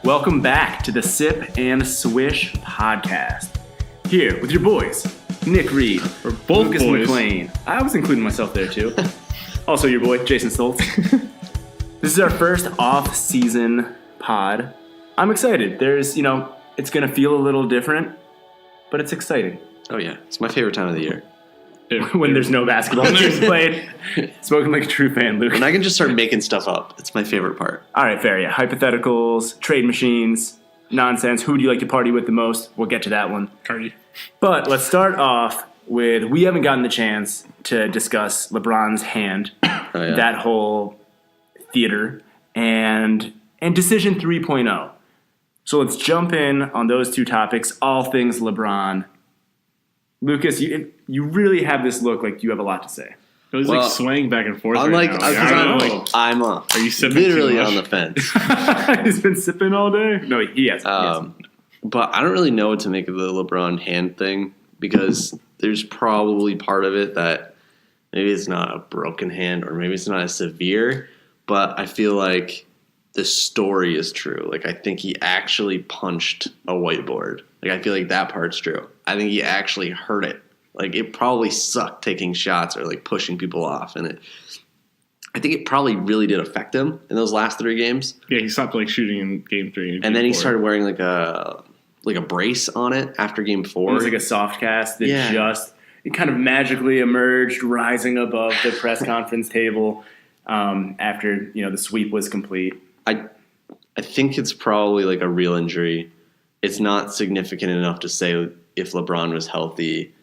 Welcome back to the Sip and Swish podcast. Here with your boys, Nick Reed, We're both Lucas boys. McLean. I was including myself there too. Also your boy, Jason Stoltz. This is our first off-season pod. I'm excited. There's, it's going to feel a little different, but it's exciting. Oh, yeah. It's my favorite time of the year. When there's no basketball games played. Spoken like a true fan, Luke. When I can just start making stuff up. It's my favorite part. All right, fair, yeah. Hypotheticals, trade machines, nonsense. Who do you like to party with the most? We'll get to that one. Cardi. But let's start off with, we haven't gotten the chance to discuss LeBron's hand, that whole theater, and Decision 3.0. So let's jump in on those two topics, all things LeBron. Lucas, you really have this look like you have a lot to say. It was like swaying back and forth. I'm right like, now. I'm Are you sipping literally too much? on the fence. He's been sipping all day? No, he has. But I don't really know what to make of the LeBron hand thing because there's probably part of it that maybe it's not a broken hand or maybe it's not as severe, but I feel like the story is true. Like, I think he actually punched a whiteboard. Like, I feel like that part's true. I think he actually hurt it. Like, it probably sucked taking shots or, like, pushing people off. And I think it probably really did affect him in those last 3 games. Yeah, he stopped like shooting in game 3. And then he started wearing, like a brace on it after game 4. It was like a soft cast that it kind of magically emerged, rising above the press conference table after, the sweep was complete. I think it's probably like a real injury. It's not significant enough to say if LeBron was healthy,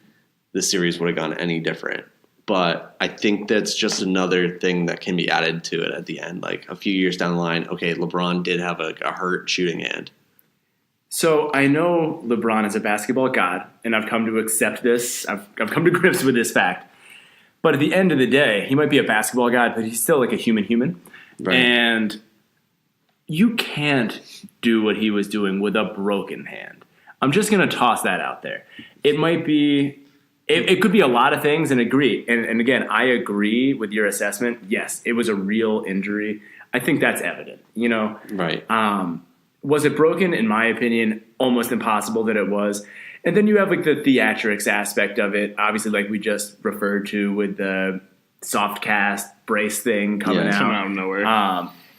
the series would have gone any different. But I think that's just another thing that can be added to it at the end. Like a few years down the line, okay, LeBron did have a hurt shooting hand. So I know LeBron is a basketball god, and I've come to accept this. I've come to grips with this fact. But at the end of the day, he might be a basketball god, but he's still like a human. Right. And you can't do what he was doing with a broken hand. I'm just going to toss that out there. It might be, it could be a lot of things and agree. And again, I agree with your assessment. Yes, it was a real injury. I think that's evident, Right. Was it broken? In my opinion, almost impossible that it was. And then you have like the theatrics aspect of it, obviously like we just referred to with the soft cast brace thing coming out of nowhere.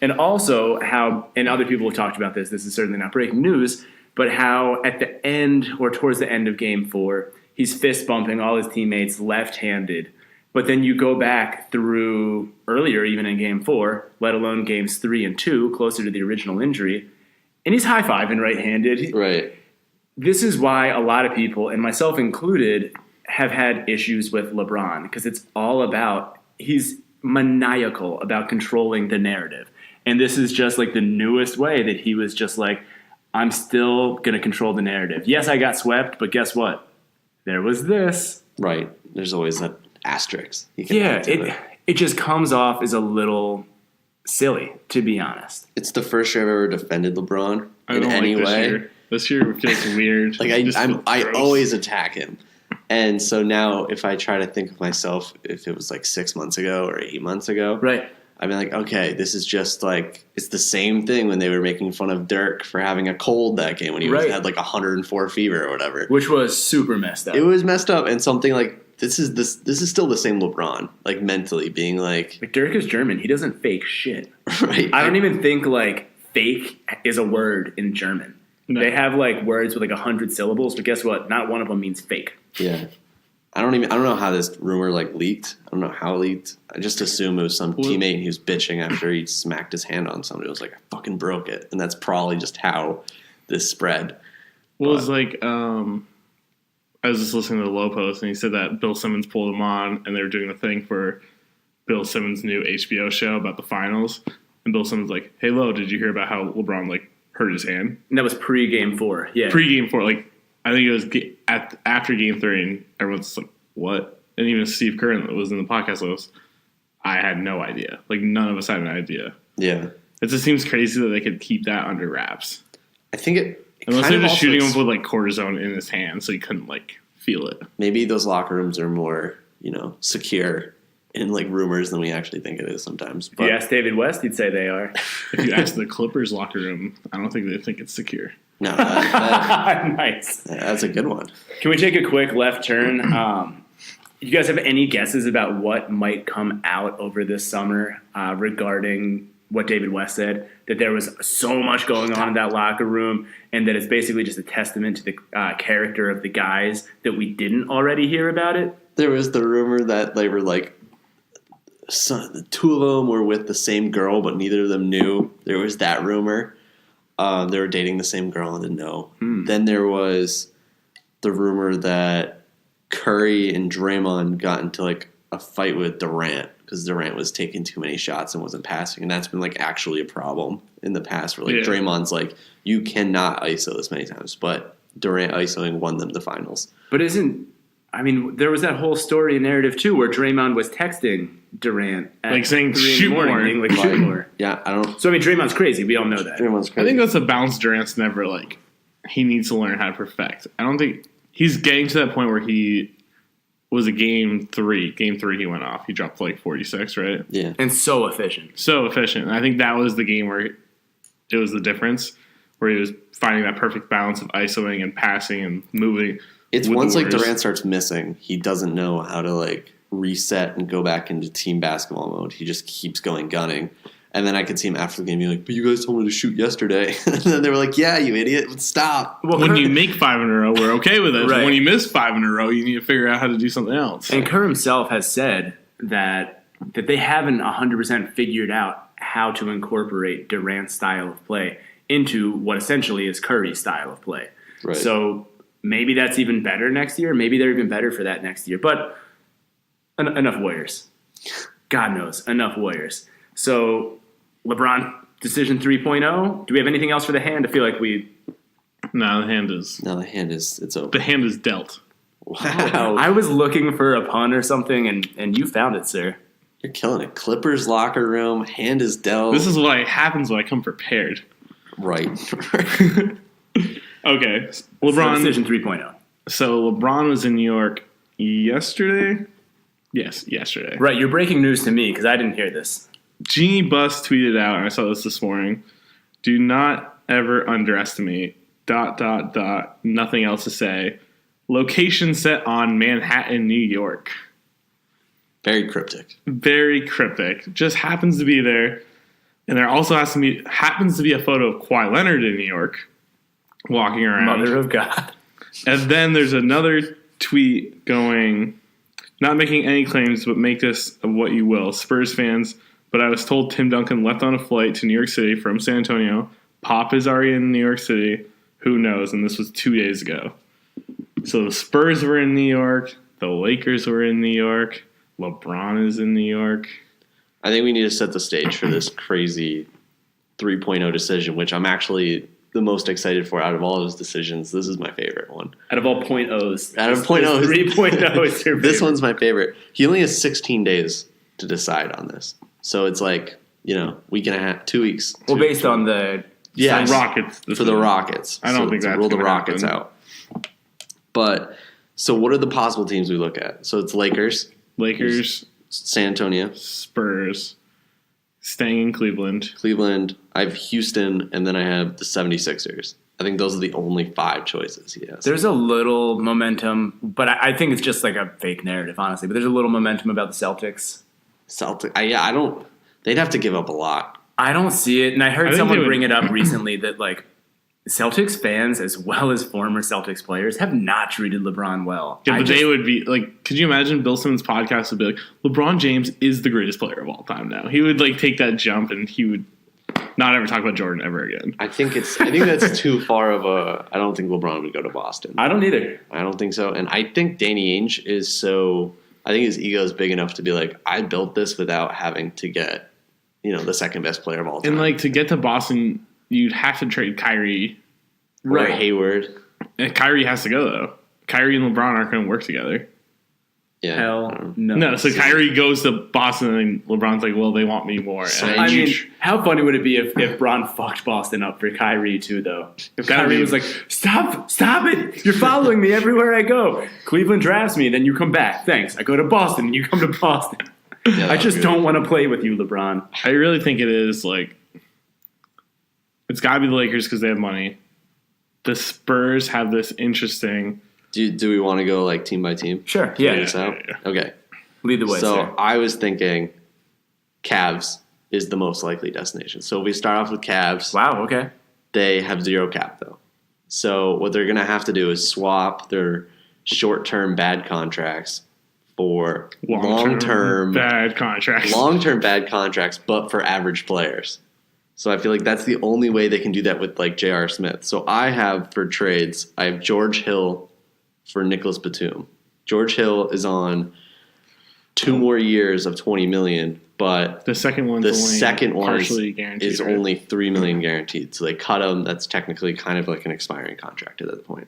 And also how, and other people have talked about this is certainly not breaking news, but how at the end or towards the end of game 4, he's fist bumping all his teammates left-handed. But then you go back through earlier, even in game 4, let alone games 3 and 2, closer to the original injury, and he's high-fiving right-handed. Right. This is why a lot of people, and myself included, have had issues with LeBron, because it's all about, he's maniacal about controlling the narrative. And this is just like the newest way that he was just like, I'm still going to control the narrative. Yes, I got swept, but guess what? There was this. Right. There's always that asterisk. It just comes off as a little silly, to be honest. It's the first year I've ever defended LeBron in any way. This year feels weird. Like I always attack him. And so now if I try to think of myself if it was like 6 months ago or 8 months ago, right? I'd be like, okay, this is just like, it's the same thing when they were making fun of Dirk for having a cold that game when he had like 104 fever or whatever. Which was super messed up. It was messed up, and something like, this is still the same LeBron, like mentally being like Dirk is German. He doesn't fake shit. Right. I don't even think like fake is a word in German. No. They have like words with like 100 syllables, but guess what? Not one of them means fake. Yeah. I don't know how this rumor like leaked. I don't know how it leaked. I just assume it was some teammate and he was bitching after he smacked his hand on somebody. It was like, I fucking broke it. And that's probably just how this spread. Well, it was like, I was just listening to the Low Post and he said that Bill Simmons pulled him on and they were doing a thing for Bill Simmons' new HBO show about the finals. And Bill Simmons like, hey, Lo, did you hear about how LeBron like hurt his hand? And that was pre-game 4. Yeah. Pre-game 4. Like, I think it was after game 3, and everyone's like, what? And even Steve Kerr was in the podcast list. I had no idea. Like, none of us had an idea. Yeah. It just seems crazy that they could keep that under wraps. I think it unless they're just shooting him with, like, cortisone in his hand so he couldn't, like, feel it. Maybe those locker rooms are more, secure. in like rumors than we actually think it is sometimes. If But you ask David West, he'd say they are. If you ask the Clippers locker room, I don't think they think it's secure. no, Nice. that's a good one. Can we take a quick left turn? You guys have any guesses about what might come out over this summer regarding what David West said, that there was so much going on in that locker room and that it's basically just a testament to the character of the guys that we didn't already hear about it? There was the rumor that they were like, the two of them were with the same girl, but neither of them knew. There was that rumor. They were dating the same girl and didn't know. Then there was the rumor that Curry and Draymond got into like a fight with Durant because Durant was taking too many shots and wasn't passing, and that's been like actually a problem in the past. Where like Draymond's like, you cannot ISO this many times, but Durant ISOing won them the finals. But there was that whole story and narrative too where Draymond was texting Durant at Like saying, 3 in the shoot morning, more. being like, shoot more. Yeah, I don't. So Draymond's crazy. We all know that. Draymond's I crazy. think that's a balance Durant's never like. He needs to learn how to perfect. I don't think he's getting to that point where he was a game 3. Game 3 he went off. He dropped like 46, right? Yeah. And so efficient. So efficient. And I think that was the game where it was the difference, where he was finding that perfect balance of isoing and passing and moving. It's with once the like Warriors. Durant starts missing, he doesn't know how to like reset and go back into team basketball mode. He just keeps going gunning. And then I could see him after the game being like, but you guys told me to shoot yesterday. And then they were like, yeah, you idiot. Stop. Well, When you make 5 in a row, we're okay with it. Right. But when you miss 5 in a row, you need to figure out how to do something else. And Kerr himself has said that they haven't 100% figured out how to incorporate Durant's style of play into what essentially is Curry's style of play. Right. So maybe that's even better next year. Maybe they're even better for that next year. But enough Warriors. God knows, enough Warriors. So LeBron, decision 3.0. Do we have anything else for the hand? I feel like we... No, the hand is It's open. the hand is dealt. Wow. I was looking for a pun or something, and you found it, sir. You're killing it. Clippers locker room, hand is dealt. This is what happens when I come prepared. right. Okay, So LeBron. decision 3.0. So LeBron was in New York yesterday. Yes, yesterday. Right, you're breaking news to me because I didn't hear this. Genie Bus tweeted out, and I saw this morning. Do not ever underestimate. ... Nothing else to say. Location set on Manhattan, New York. Very cryptic. Very cryptic. Just happens to be there. And there also happens to be a photo of Kawhi Leonard in New York walking around. Mother of God. And then there's another tweet going, not making any claims, but make this of what you will. Spurs fans, but I was told Tim Duncan left on a flight to New York City from San Antonio. Pop is already in New York City. Who knows? And this was 2 days ago. So the Spurs were in New York. The Lakers were in New York. LeBron is in New York. I think we need to set the stage for this crazy 3.0 decision, which I'm actually the most excited for out of all those decisions. This is my favorite one. Out of all point O's. Out of point O's. 3.0 is your This favorite. one's my favorite. He only has 16 days to decide on this. So it's like, week and a half, 2 weeks. Well, based on the... Yeah, The Rockets. for the Rockets. I don't think to that's rule the gonna Rockets happen. out. But so what are the possible teams we look at? So it's Lakers, Lakers, San Antonio, Spurs, staying in Cleveland. Cleveland. I have Houston, and then I have the 76ers. I think those are the only 5 choices he has. There's a little momentum, but I think it's just like a fake narrative, honestly. But there's a little momentum about the Celtics. I don't. They'd have to give up a lot. I don't see it, and I heard think someone they would- bring it up recently that like Celtics fans, as well as former Celtics players, have not treated LeBron well. Yeah, but they would be like, could you imagine Bill Simmons' podcast would be like, LeBron James is the greatest player of all time now. He would like take that jump and he would not ever talk about Jordan ever again. I think that's too far of a. I don't think LeBron would go to Boston. I don't either. I don't think so. And I think Danny Ainge is so. I think his ego is big enough to be like, I built this without having to get, the second best player of all time. And like to get to Boston, you'd have to trade Kyrie. or Right. Hayward. And Kyrie has to go though. Kyrie and LeBron aren't going to work together. Yeah. Hell no. No, so Kyrie goes to Boston and LeBron's like, well, they want me more. So And I you mean, how funny would it be if Bron fucked Boston up for Kyrie too, though? If That'd Kyrie be- was like, stop it! You're following me everywhere I go. Cleveland drafts me, then you come back. Thanks. I go to Boston, and you come to Boston. I just don't want to play with you, LeBron. I really think it is like it's got to be the Lakers because they have money. The Spurs have this interesting. Do we want to go like team by team? Sure. Yeah. Yeah. Okay. Lead the way. So sir. I was thinking Cavs is the most likely destination. So we start off with Cavs. Wow. Okay. They have zero cap though. So what they're going to have to do is swap their short-term bad contracts for long-term bad contracts. Long-term bad contracts, but for average players. So I feel like that's the only way they can do that with like J.R. Smith. So I have for trades, I have George Hill for Nicholas Batum. George Hill is on 2 more years of $20 million, but the second one partially guaranteed, is only $3 million guaranteed. So they cut him. That's technically kind of like an expiring contract at that point.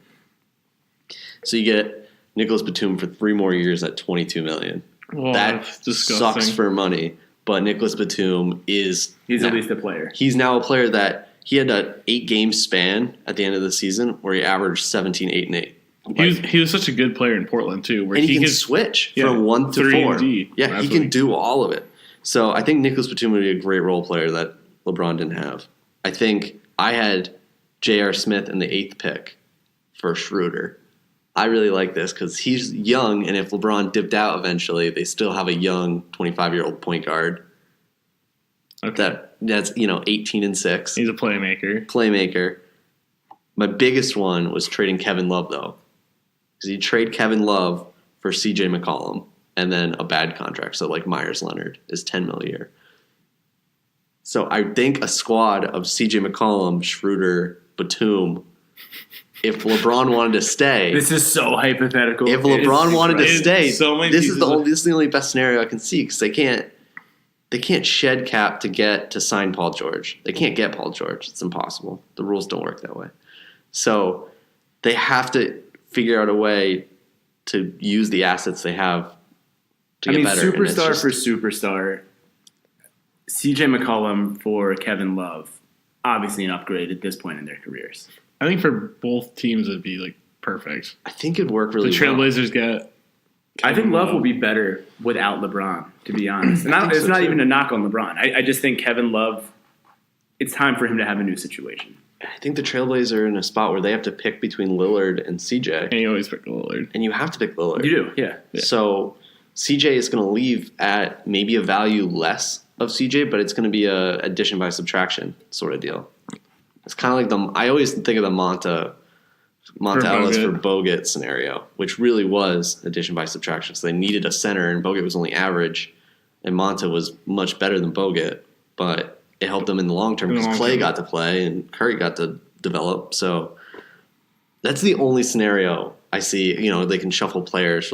So you get Nicholas Batum for 3 more years at $22 million. Well, that sucks for money. But Nicholas Batum he's at least a player. He's now a player that he had an 8-game span at the end of the season where he averaged 17, 8, and 8. He was such a good player in Portland too, where and he can switch from 1 to 4. Yeah, he can do all of it. So I think Nicholas Batum would be a great role player that LeBron didn't have. I think I had J.R. Smith in the 8th pick for Schroeder. I really like this because he's young, and if LeBron dipped out eventually, they still have a young 25-year-old point guard. Okay. That's 18 and 6. He's a Playmaker. My biggest one was trading Kevin Love though, because you trade Kevin Love for C.J. McCollum and then a bad contract. So like Myers Leonard is $10 million a year. So I think a squad of C.J. McCollum, Schroeder, Batum. If LeBron wanted to stay, this is so hypothetical. If LeBron wanted to stay, this is the only best scenario I can see because they can't shed cap to sign Paul George. They can't get Paul George. It's impossible. The rules don't work that way. So they have to figure out a way to use the assets they have to get better. Superstar for superstar. CJ McCollum for Kevin Love. Obviously an upgrade at this point in their careers. I think for both teams it'd be like perfect. I think it'd work really well. The Trailblazers get I think Love will be better without LeBron, to be honest. And it's not even a knock on LeBron. I just think Kevin Love, it's time for him to have a new situation. I think the Trailblazers are in a spot where they have to pick between Lillard and CJ. And you always pick Lillard. And you have to pick Lillard. You do, yeah. So CJ is going to leave at maybe a value less of CJ, but it's going to be a addition by subtraction sort of deal. It's kind of like I always think of the Monta Ellis for Bogut scenario, which really was addition by subtraction. So they needed a center, and Bogut was only average, and Monta was much better than Bogut, but it helped them in the long term because Clay got to play and Curry got to develop. So that's the only scenario I see. They can shuffle players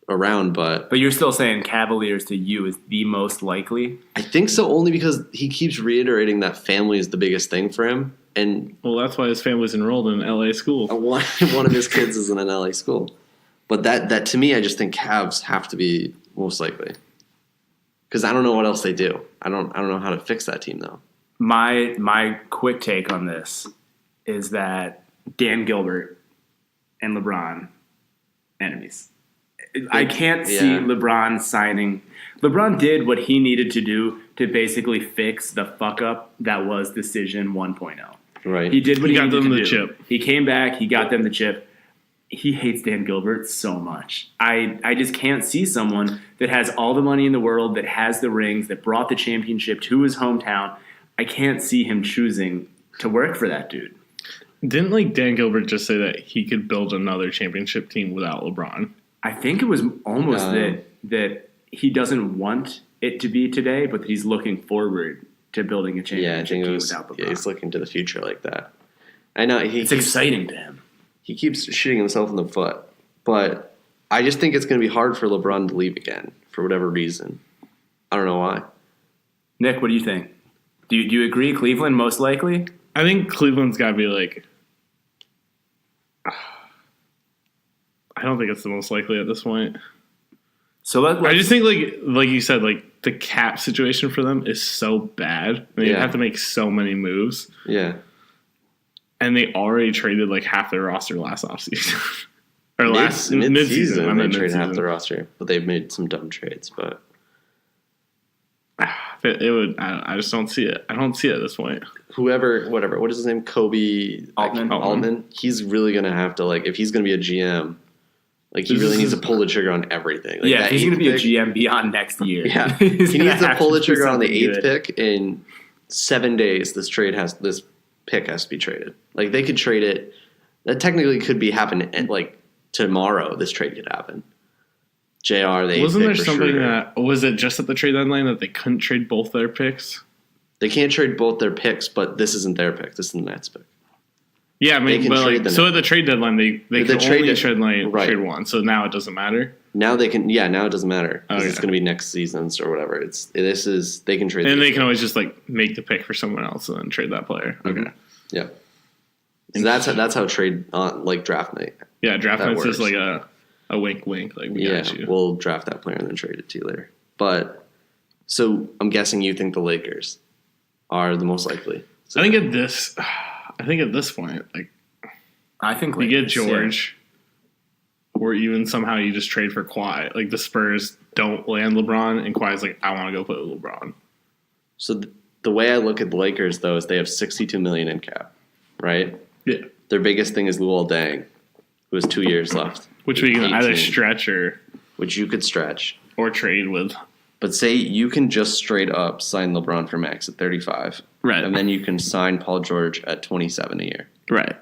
around, but you're still saying Cavaliers to you is the most likely? I think so, only because he keeps reiterating that family is the biggest thing for him. And that's why his family's enrolled in an LA school. One of his kids is in an LA school. But that to me, I just think Cavs have to be most likely. Because I don't know what else they do. I don't know how to fix that team though. My quick take on this is that Dan Gilbert and LeBron enemies. I can't see LeBron signing. LeBron did what he needed to do to basically fix the fuck up that was Decision 1.0. Right. He did what he got needed them to the do. chip. He came back. He got them the chip. He hates Dan Gilbert so much. I just can't see someone that has all the money in the world, that has the rings, that brought the championship to his hometown. I can't see him choosing to work for that dude. Didn't Dan Gilbert just say that he could build another championship team without LeBron? I think it was almost that he doesn't want it to be today, but that he's looking forward to building a championship team without LeBron. Yeah, he's looking to the future like that. I know it's exciting to him. He keeps shooting himself in the foot, but I just think it's going to be hard for LeBron to leave again for whatever reason. I don't know why. Nick, what do you think? Do you agree Cleveland most likely? I think Cleveland's got to be like. I don't think it's the most likely at this point. So I just think like you said, like the cap situation for them is so bad. They have to make so many moves. Yeah. And they already traded like half their roster last offseason. Or last mid-season. I They meant traded half the mid-season. roster, but they've made some dumb trades. But It would. I just don't see it. I don't see it at this point. whatever. What is his name? Kobe Altman. He's really gonna have to if he's gonna be a GM. Like he really needs to pull the trigger on everything. Like if he's going to be a GM beyond next year. Yeah, he needs to pull the trigger on the 8th good. pick in 7 days. This pick has to be traded. Like they could trade it. That technically could be happen tomorrow. This trade could happen. JR, they wasn't there something that was it just at the trade deadline that they couldn't trade both their picks? They can't trade both their picks, but this isn't their pick. This is the Nets pick. Yeah, I mean, so at the trade deadline, they can only trade one. So now it doesn't matter. Now they can. Yeah, now it doesn't matter. It's going to be next season's or whatever. They can trade. And they can always just make the pick for someone else and then trade that player. Okay. Mm-hmm. Yeah. So that's how trade draft night. Yeah, draft night's just a wink, wink. We got you. We'll draft that player and then trade it to you later. But so I'm guessing you think the Lakers are the most likely. So, I think at this point, I think you get George, or even somehow you just trade for Kawhi. Like the Spurs don't land LeBron, and Kawhi's I want to go play with LeBron. So the way I look at the Lakers though is they have $62 million in cap, right? Yeah. Their biggest thing is Luol Deng, who has 2 years left, which we can either stretch which you could stretch or trade with. But say you can just straight up sign LeBron for max at 35. Right. And then you can sign Paul George at 27 a year. Right.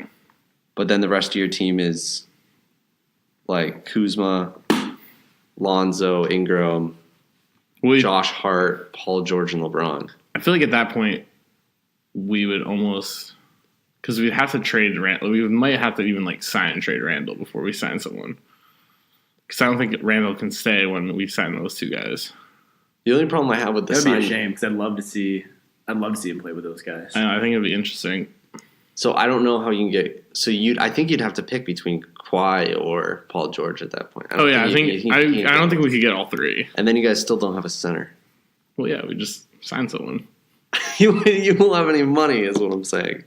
But then the rest of your team is Kuzma, Lonzo, Ingram, Josh Hart, Paul George, and LeBron. I feel like at that point we would almost because we'd have to trade Randall. We might have to even sign and trade Randall before we sign someone. Because I don't think Randall can stay when we sign those two guys. The only problem I have with this that would be a shame because I'd love to see him play with those guys. I think it'd be interesting. So I don't know how you can get. So I think you'd have to pick between Kawhi or Paul George at that point. I don't think we could get all three. And then you guys still don't have a center. Well, yeah, we just sign someone. You won't have any money, is what I'm saying.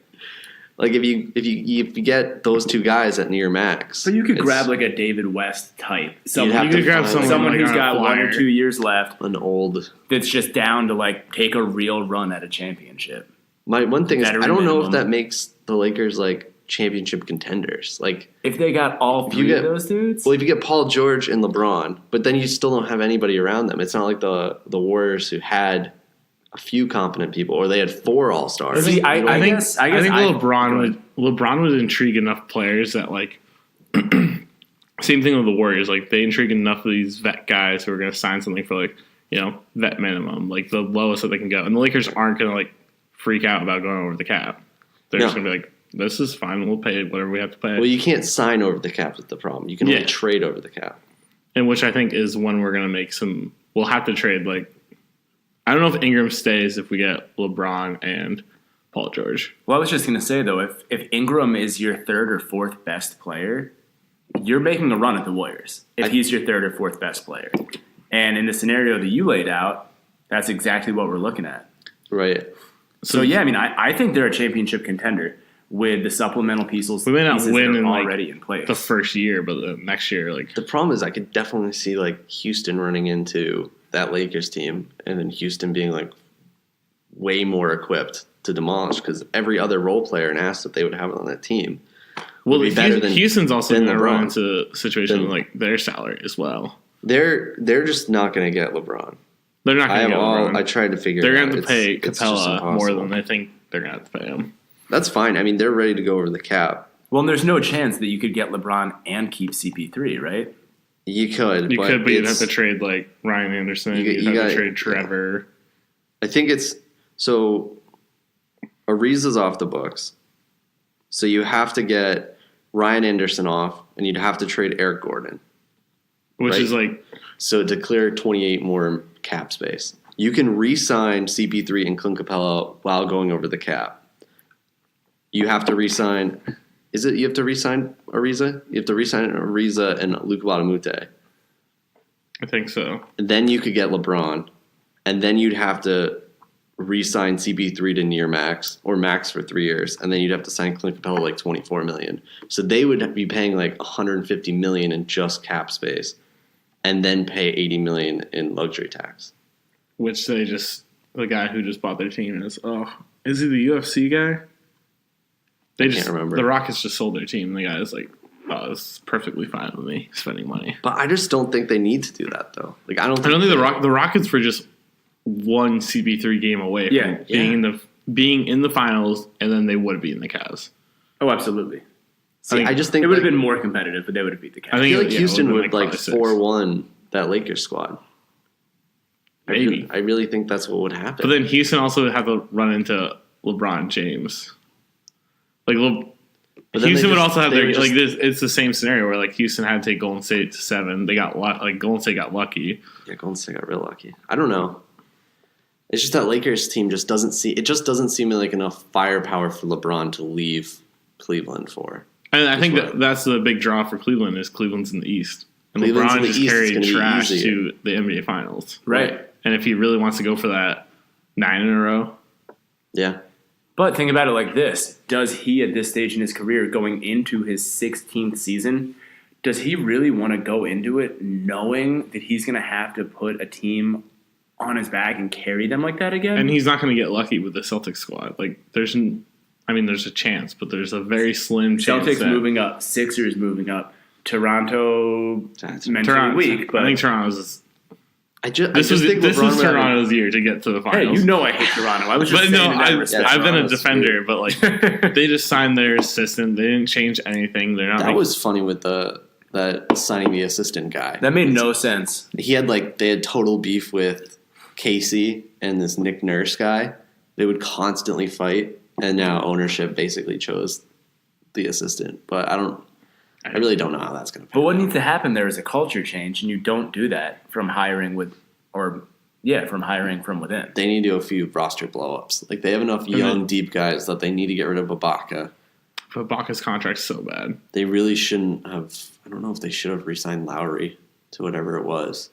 If you get those two guys at near max, but you could grab a David West type. You could grab someone who's got 1 or 2 years left, an old that's just down to take a real run at a championship. My one thing is I don't know if that makes the Lakers championship contenders. If they got all three of those dudes. Well, if you get Paul George and LeBron, but then you still don't have anybody around them. It's not like the Warriors who had a few competent people, or they had 4 all-stars. See, I think LeBron would intrigue enough players that same thing with the Warriors. They intrigue enough of these vet guys who are going to sign something for vet minimum, the lowest that they can go. And the Lakers aren't going to freak out about going over the cap. They're just going to be this is fine. We'll pay whatever we have to pay. Well, you can't sign over the cap is the problem. You can only trade over the cap. And which I think is when we're going to make some. We'll have to trade I don't know if Ingram stays if we get LeBron and Paul George. Well, I was just going to say, though, if Ingram is your third or fourth best player, you're making a run at the Warriors if he's your third or fourth best player. And in the scenario that you laid out, that's exactly what we're looking at. Right. So yeah, I think they're a championship contender with the supplemental pieces. We may not win already in place the first year, but the next year, the problem is I could definitely see Houston running into that Lakers team, and then Houston being way more equipped to demolish because every other role player and asset they would have on that team. Well, Houston's also going to run into a situation with their salary as well. They're just not going to get LeBron. They're not going to get LeBron. I tried to figure. They're going to pay Capella more than they think they're going to have to pay him. That's fine. I mean, they're ready to go over the cap. Well, and there's no chance that you could get LeBron and keep CP3, right? You could, but you'd have to trade Ryan Anderson. You'd have to trade Trevor. I think it's so. Ariza's off the books, so you have to get Ryan Anderson off, and you'd have to trade Eric Gordon, which is so to clear 28 more cap space. You can re-sign CP3 and Clint Capella while going over the cap. You have to re-sign. Is it you have to re-sign Ariza? You have to re-sign Ariza and Luka Badamute. I think so. And then you could get LeBron, and then you'd have to re-sign CP3 to near max or max for 3 years, and then you'd have to sign Clint Capella like $24 million. So they would be paying like $150 million in just cap space, and then pay $80 million in luxury tax. Which the guy who just bought their team is he the UFC guy? I can't remember. The Rockets just sold their team. The guy is like, it's perfectly fine with me spending money. But I just don't think they need to do that though. Like I don't think the Rockets were just one CP3 game away from being in the finals, and then they would be in the Cavs. Oh, absolutely. See, I just think it would have been more competitive, but they would have beat the Cavs. I feel like Houston would like 4-1 that Lakers squad. Maybe. I really think that's what would happen. But then Houston also would have to run into LeBron James. Houston would also have it's the same scenario where like Houston had to take Golden State to 7. They got Golden State got lucky. Yeah, Golden State got real lucky. I don't know. It's just that Lakers team doesn't seem like enough firepower for LeBron to leave Cleveland for. And I think that's the big draw for Cleveland is Cleveland's in the East. And LeBron just carried trash to the NBA Finals. Right. And if he really wants to go for that 9 in a row. Yeah. But think about it like this. Does he, at this stage in his career, going into his 16th season, does he really want to go into it knowing that he's going to have to put a team on his back and carry them like that again? And he's not going to get lucky with the Celtics squad. Like, there's a chance, but there's a very slim chance. Celtics moving up. Sixers moving up. Toronto mentally weak. But I think Toronto's... This is Toronto's year to get to the finals. Hey, I hate Toronto. I was just saying I've been a defender, but like they just signed their assistant. They didn't change anything. They're not. That was funny with that signing the assistant guy. That made no sense. They had total beef with Casey and this Nick Nurse guy. They would constantly fight, and now ownership basically chose the assistant. But I really don't know how that's going to. But what needs to happen there is a culture change, and you don't do that from hiring from within. They need to do a few roster blowups. Like they have enough young, deep guys that they need to get rid of Ibaka. Ibaka's contract's so bad. They really shouldn't have. I don't know if they should have re-signed Lowry to whatever it was.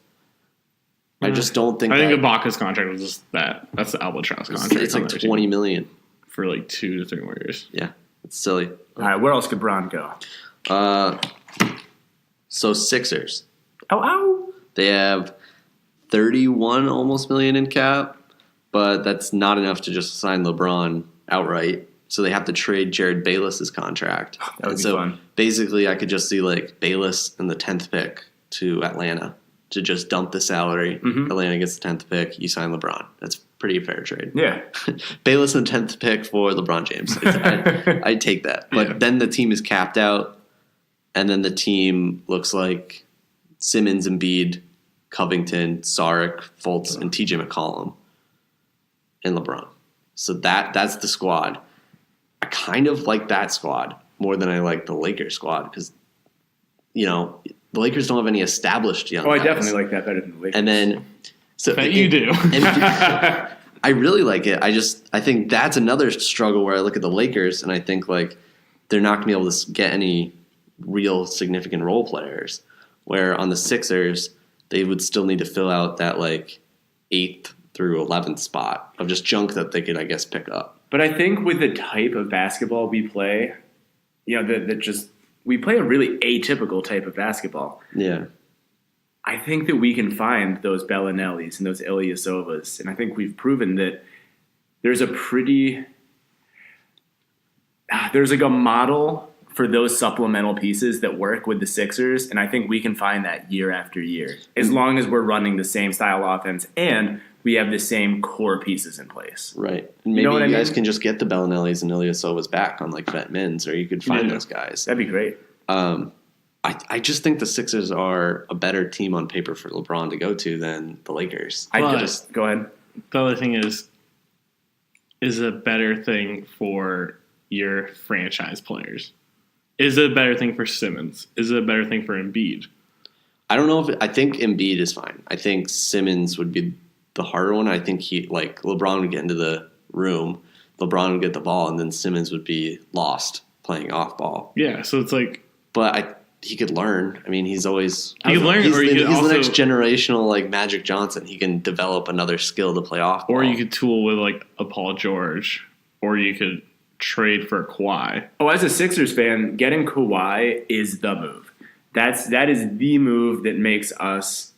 I just don't think. I think Ibaka's contract was just that. That's the albatross contract. It's like $20 million for like 2 to 3 more years. Yeah, it's silly. All right, where else could Bron go? So Sixers. Oh. They have 31 almost million in cap, but that's not enough to just sign LeBron outright. So they have to trade Jared Bayless's contract. That would be fun. Basically, I could just see like Bayless and the 10th pick to Atlanta to just dump the salary. Mm-hmm. Atlanta gets the 10th pick. You sign LeBron. That's pretty fair trade. Yeah. Bayless and 10th pick for LeBron James. I'd take that. But then the team is capped out, and then the team looks like Simmons, Embiid, Covington, Saric, Fultz, and TJ McCollum, and LeBron. So that's the squad. I kind of like that squad more than I like the Lakers squad because, the Lakers don't have any established young guys. I definitely like that better than the Lakers. And then... you do. I really like it. I think that's another struggle where I look at the Lakers and I think like they're not going to be able to get any real significant role players. Where on the Sixers, they would still need to fill out that like 8th through 11th spot of just junk that they could, I guess, pick up. But I think with the type of basketball we play, we play a really atypical type of basketball. Yeah. I think that we can find those Bellinellis and those Ilyasovas, and I think we've proven that there's like a model for those supplemental pieces that work with the Sixers, and I think we can find that year after year, as long as we're running the same style offense and we have the same core pieces in place. Right. And maybe you guys can just get the Bellinellis and Ilyasovas back on like vet mins, or you could find those guys. That'd be great. I just think the Sixers are a better team on paper for LeBron to go to than the Lakers. Go ahead. The other thing is a better thing for your franchise players. Is it a better thing for Simmons? Is it a better thing for Embiid? I don't know I think Embiid is fine. I think Simmons would be the harder one. I think LeBron would get into the room, LeBron would get the ball, and then Simmons would be lost playing off ball. Yeah, so it's like... But he could learn. I mean, he's always He could learn, he's, or the, you could he's also, the next generational like Magic Johnson. He can develop another skill to play off. or you could tool with like a Paul George, or you could trade for Kawhi. Oh, as a Sixers fan, getting Kawhi is the move. That is the move that makes us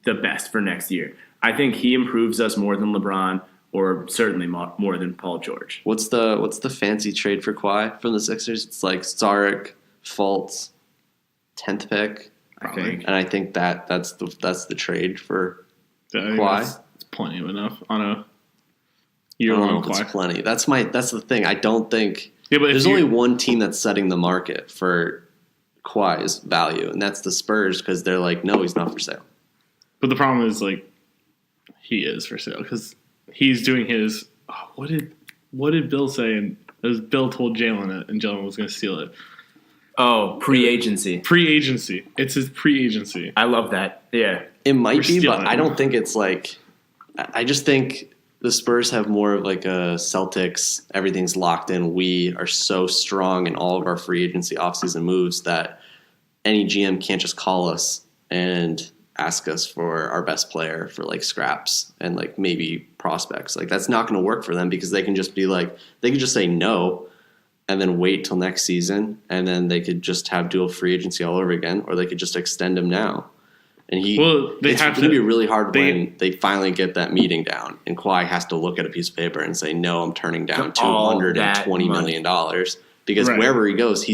the best for next year. I think he improves us more than LeBron, or certainly more than Paul George. What's the fancy trade for Kawhi from the Sixers? It's like Saric, Fultz, 10th pick, I think. and I think that's the trade for Kawhi. Kawhi. It's plenty of enough on a I don't know year-long if it's Kawhi. plenty. That's the thing. I don't think Yeah, but there's if only one team that's setting the market for Kawhi's value, and that's the Spurs because they're like, no, he's not for sale. But the problem is, like, he is for sale because he's doing his. Oh, what did Bill say? And it was Bill told Jalen it, and Jalen was going to steal it. Oh, pre-agency. Pre-agency. It's his pre-agency. I love that. Yeah. It might We're be, but stealing I it. don't think it's like. I just think the Spurs have more of like a Celtics. Everything's locked in. We are so strong in all of our free agency offseason moves that any GM can't just call us and ask us for our best player for like scraps and like maybe prospects. Like that's not going to work for them because they can just be like they can just say no and then wait till next season and then they could just have dual free agency all over again, or they could just extend him now. And it's going to be really hard when they finally get that meeting down and Kawhi has to look at a piece of paper and say, no, I'm turning down $220 million because Right. wherever he goes,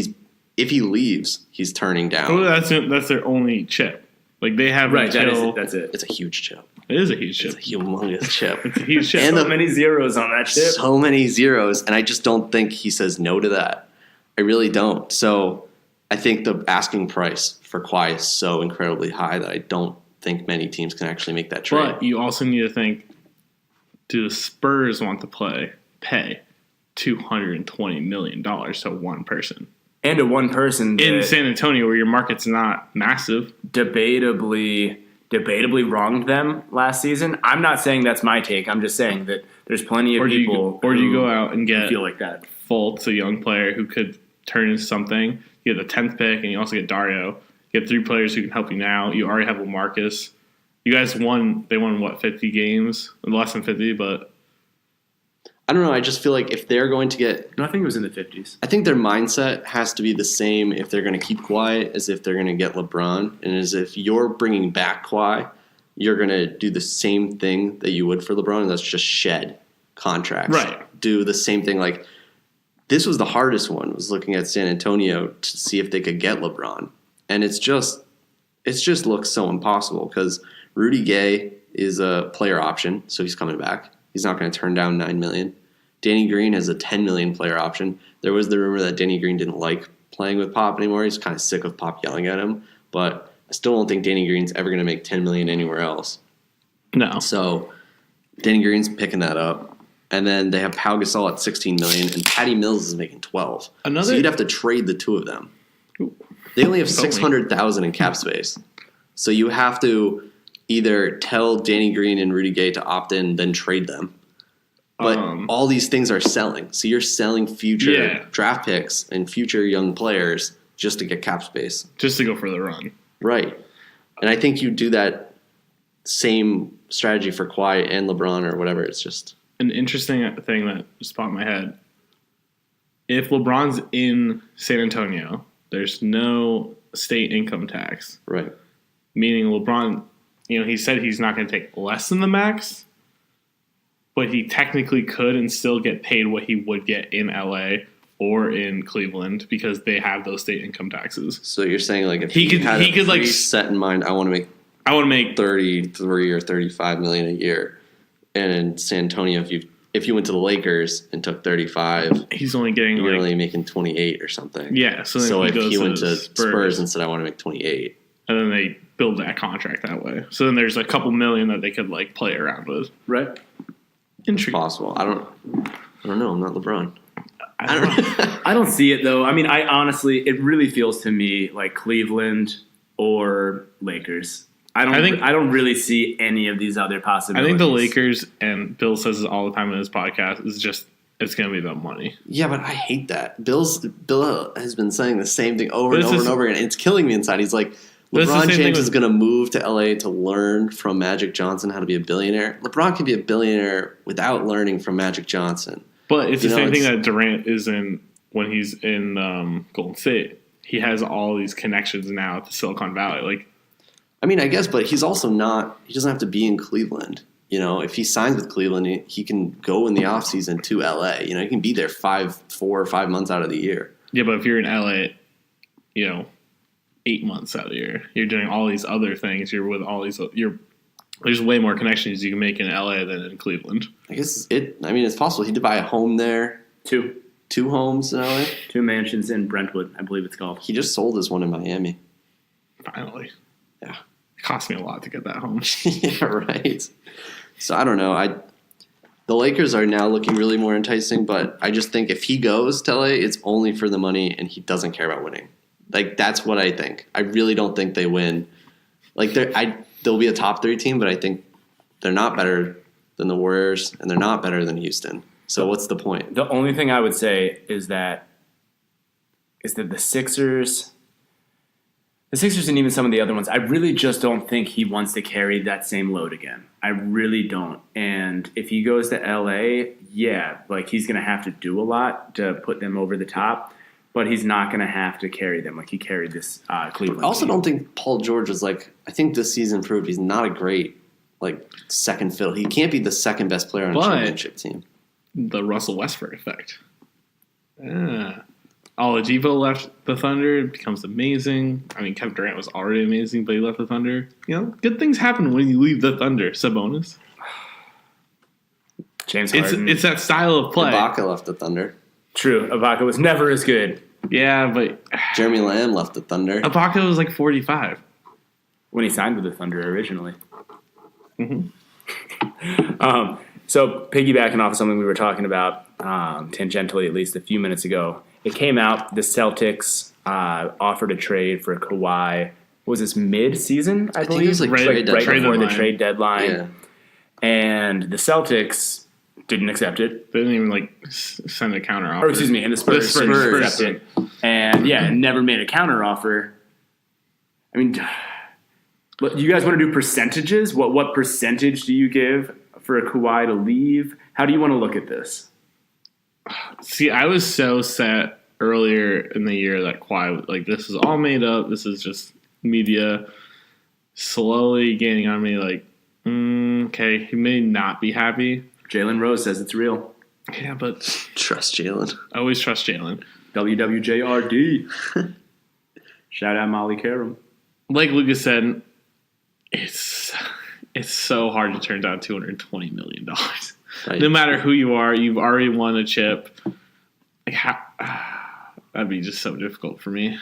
if he leaves, he's turning down. Well, that's their only chip. Like they have Right, until that's it. It's a huge chip. it is a huge chip. It's a humongous chip. It's a huge chip. And So many zeros on that chip. So many zeros, and I just don't think he says no to that. I really don't. So I think the asking price for Kawhi is so incredibly high that I don't think many teams can actually make that trade. But you also need to think: do the Spurs want to pay $220 million to one person And to one person in that San Antonio, where your market's not massive? debatably wronged them last season. I'm not saying that's my take. I'm just saying that there's plenty of Or do you people you who go out and get feel like that. Fultz, a young player who could turn into something? You get the 10th pick, and you also get Dario. You get 3 players who can help you now. You already have LaMarcus. You guys won. They won what, 50 games? Less than 50, but I don't know. I just feel like if they're going to get, No, I think it was in the 50s. I think their mindset has to be the same if they're going to keep Kawhi as if they're going to get LeBron, and as if you're bringing back Kawhi, you're going to do the same thing that you would for LeBron, and that's just shed contracts. Right. Do the same thing. Like this was the hardest one. Was looking at San Antonio to see if they could get LeBron, and it just looks so impossible because Rudy Gay is a player option, so he's coming back. He's not going to turn down $9 million. Danny Green has a $10 million player option. There was the rumor that Danny Green didn't like playing with Pop anymore. He's kind of sick of Pop yelling at him. But I still don't think Danny Green's ever going to make $10 million anywhere else. no. So Danny Green's picking that up. And then they have Pau Gasol at $16 million, and Patty Mills is making $12 million. So you'd have to trade the two of them. They only have $600,000 in cap space. So you have to either tell Danny Green and Rudy Gay to opt in, then trade them. But all these things are selling. So you're selling future draft picks and future young players just to get cap space. Just to go for the run. Right. And I think you do that same strategy for Kawhi and LeBron or whatever. It's just An interesting thing that just popped in my head. If LeBron's in San Antonio, there's no state income tax. right. Meaning LeBron, he said he's not going to take less than the max, but he technically could and still get paid what he would get in LA or in Cleveland because they have those state income taxes. So you're saying like if He could like set in mind, I want to make 33 or 35 million a year, and in San Antonio, if you went to the Lakers and took 35, he's only getting you're like only making 28 or something. yeah. So then So he if goes he went to to Spurs and said I want to make 28, and then they build that contract that way. So then there's a couple million that they could like play around with. Right. it's Intriguing. possible. I don't know. I'm not LeBron. I don't know. I don't see it though. I mean, I honestly, it really feels to me like Cleveland or Lakers. I don't really see any of these other I possibilities. think the Lakers, and Bill says this all the time in his podcast, is just it's going to be about money. Yeah, but I hate that. Bill has been saying the same thing over But and it's over just- and over again. It's killing me inside. He's like, But it's the LeBron same thing James is with- going to move to LA to learn from Magic Johnson how to be a billionaire. LeBron can be a billionaire without learning from Magic Johnson. But it's the You know, same thing it's- that Durant is in when he's in Golden State. He has all these connections now to Silicon Valley. Like, I mean, I guess, but he's also not – he doesn't have to be in Cleveland. You know, if he signs with Cleveland, he can go in the offseason to LA. You know, he can be there 4 or 5 months out of the year. yeah, but if you're in LA, 8 months out of the year, you're doing all these other things. You're with all these. There's way more connections you can make in LA than in Cleveland. I guess it's possible. He did buy a home there, 2 homes in LA. 2 mansions in Brentwood, I believe it's called. He just sold his one in Miami. Finally. Yeah. It cost me a lot to get that home. Yeah, right. So I don't know. The Lakers are now looking really more enticing, but I just think if he goes to LA, it's only for the money and he doesn't care about winning. Like, that's what I think. I really don't think they win. Like, they'll be a top 3 team, but I think they're not better than the Warriors and they're not better than Houston. So what's the point? The only thing I would say is that the Sixers and even some of the other ones, I really just don't think he wants to carry that same load again. I really don't. And if he goes to LA, yeah, like he's going to have to do a lot to put them over the top, but he's not going to have to carry them like he carried this Cleveland. I also team. don't think Paul George is I think this season proved he's not a great second fiddle. He can't be the second best player on a But- championship team. The Russell Westbrook effect. Oladipo left the Thunder. It becomes amazing. I mean, Kevin Durant was already amazing, but he left the Thunder. Good things happen when you leave the Thunder. Sabonis. James Harden. It's that style of play. Ibaka left the Thunder. True. Ibaka was never as good Yeah, but Jeremy Lamb left the Thunder. Ibaka was like 45. when he signed with the Thunder originally. Mhm. So piggybacking off of something we were talking about tangentially, at least a few minutes ago, it came out the Celtics offered a trade for Kawhi. Was this mid-season? I think believe it was right trade before the deadline. trade deadline. Yeah. And the Celtics didn't accept it. They didn't even send a counter offer. Or excuse me, and the Spurs, Spurs. didn't accept it. And never made a counter offer. I mean, you guys want to do percentages? What percentage do you give for a Kawhi to leave? How do you want to look at this? See, I was so set earlier in the year that Kawhi, this is all made up. This is just media slowly gaining on me. Okay, he may not be happy. Jalen Rose says it's real. Yeah, but Trust Jalen. I always trust Jalen. WWJRD. Shout out Molly Karam. Like Lucas said, it's so hard to turn down $220 million. Right. No matter who you are, you've already won a chip. That'd be just so difficult for me.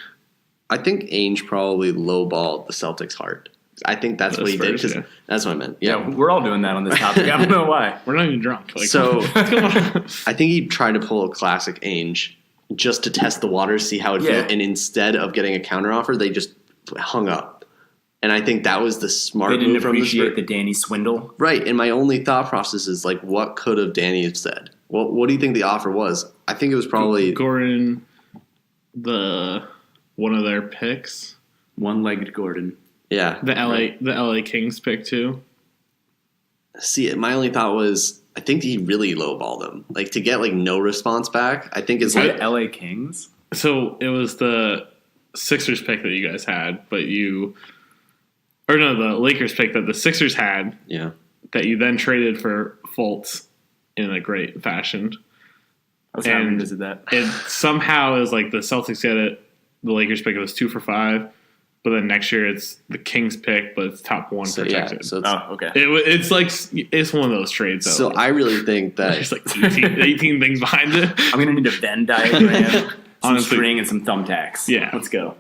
I think Ainge probably lowballed the Celtics hard. I think that's The what he did. Spurs, 'Cause yeah. That's what I meant. Yeah, we're all doing that on this topic. I don't know why. We're not even drunk. So- come on. I think he tried to pull a classic Ainge just to test the waters, see how it Yeah. felt. And instead of getting a counteroffer, they just hung up. And I think that was the smart They didn't move from the appreciate Spurs. the Danny swindle. Right. And my only thought process is what could have Danny have said? What do you think the offer was? I think it was probably Gordon, one of their picks. One-legged Gordon. yeah. The LA Kings pick too. See, my only thought was I think he really lowballed him. To get no response back, I think is Is it LA Kings? So it was the Sixers pick that you guys had, the Lakers pick that the Sixers had yeah. that you then traded for Fultz in a great fashion. I was having And- to visit that. It somehow is the Celtics get it. The Lakers pick it was 2 for 5, but then next year it's the Kings pick, but it's top 1 So protected. yeah. So it's, Oh, okay. It's one of those trades. Though. so I really think that There's 18 things behind it. I'm going to need a Venn diagram, some Honestly. string, and some thumbtacks. Yeah. Let's go.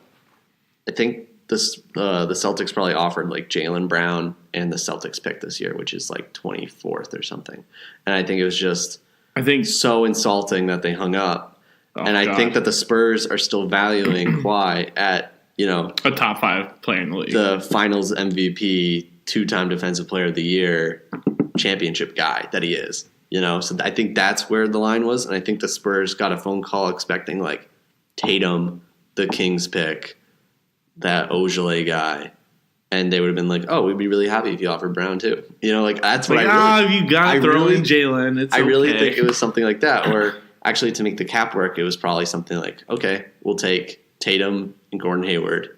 I think the Celtics probably offered Jaylen Brown and the Celtics pick this year, which is 24th or something. And I think it was just I think so insulting that they hung up. And I think that the Spurs are still valuing Kawhi at, a top 5 player in the league. the finals MVP, 2-time defensive player of the year, championship guy that he is. So I think that's where the line was, and I think the Spurs got a phone call expecting like Tatum, the Kings pick, that Ojale guy, and they would have been like, "Oh, we'd be really happy if you offered Brown too." That's what you got to throw in Jalen. It's I really okay. think it was something like that, or actually to make the cap work, it was probably something like, "Okay, we'll take Tatum and Gordon Hayward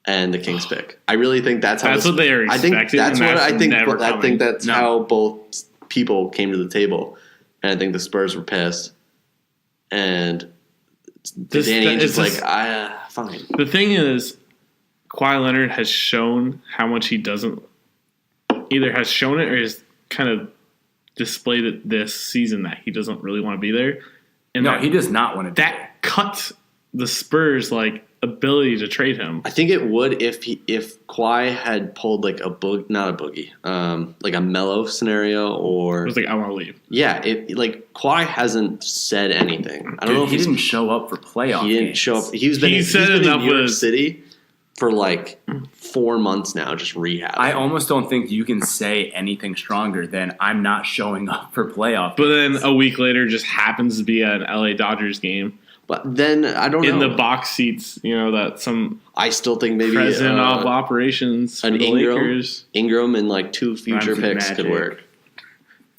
and the Kings pick." I really think that's what they are expecting. I think that's No. how both people came to the table, and I think the Spurs were pissed, and Danny Ainge is like, fine. The thing is, Kawhi Leonard has shown how much he doesn't either has shown it or has kind of displayed it this season that he doesn't really want to be there. And he does not want to. That cuts the Spurs ability to trade him. I think it would if Kawhi had pulled like not a boogie, like a Melo scenario, or it was like, I want to leave. Yeah, Kawhi hasn't said anything. I don't know if he didn't show up for playoffs. He didn't show up. He's been in New York City for like 4 months now, just rehabbing. I almost don't think you can say anything stronger than I'm not showing up for playoffs. But then a week later, just happens to be an LA Dodgers game. But then I don't know. In the box seats, that some I still think maybe president of operations for the Lakers. Ingram and like 2 future picks could work.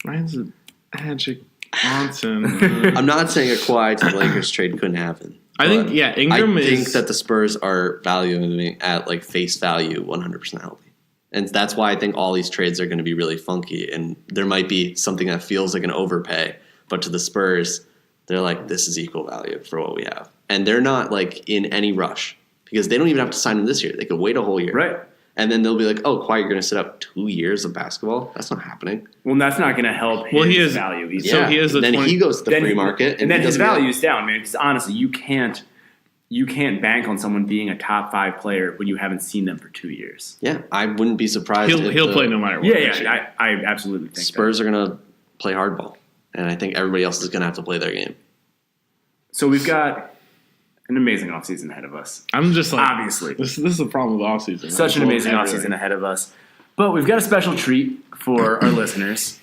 Ryan's a Magic Johnson. I'm not saying a Kawhi to the Lakers trade couldn't happen. I think Ingram I think that the Spurs are valuing at like face value 100% healthy. And that's why I think all these trades are going to be really funky, and there might be something that feels like an overpay, but to the Spurs, they're like, this is equal value for what we have. And they're not like in any rush because they don't even have to sign him this year. They could wait a whole year. Right. And then they'll be like, oh, Kawhi, you're going to sit up 2 years of basketball? That's not happening. Well, that's not going to help his value. So he has then he goes to the free market. And then his value is down, man. Because honestly, you can't bank on someone being a top 5 player when you haven't seen them for 2 years. Yeah, I wouldn't be surprised. He'll play no matter what. Yeah, I absolutely think Spurs are going to play hardball. And I think everybody else is going to have to play their game. So we've got an amazing offseason ahead of us. I'm just like, obviously. This is the problem with offseason. Such an amazing offseason ahead of us. But we've got a special treat for our listeners.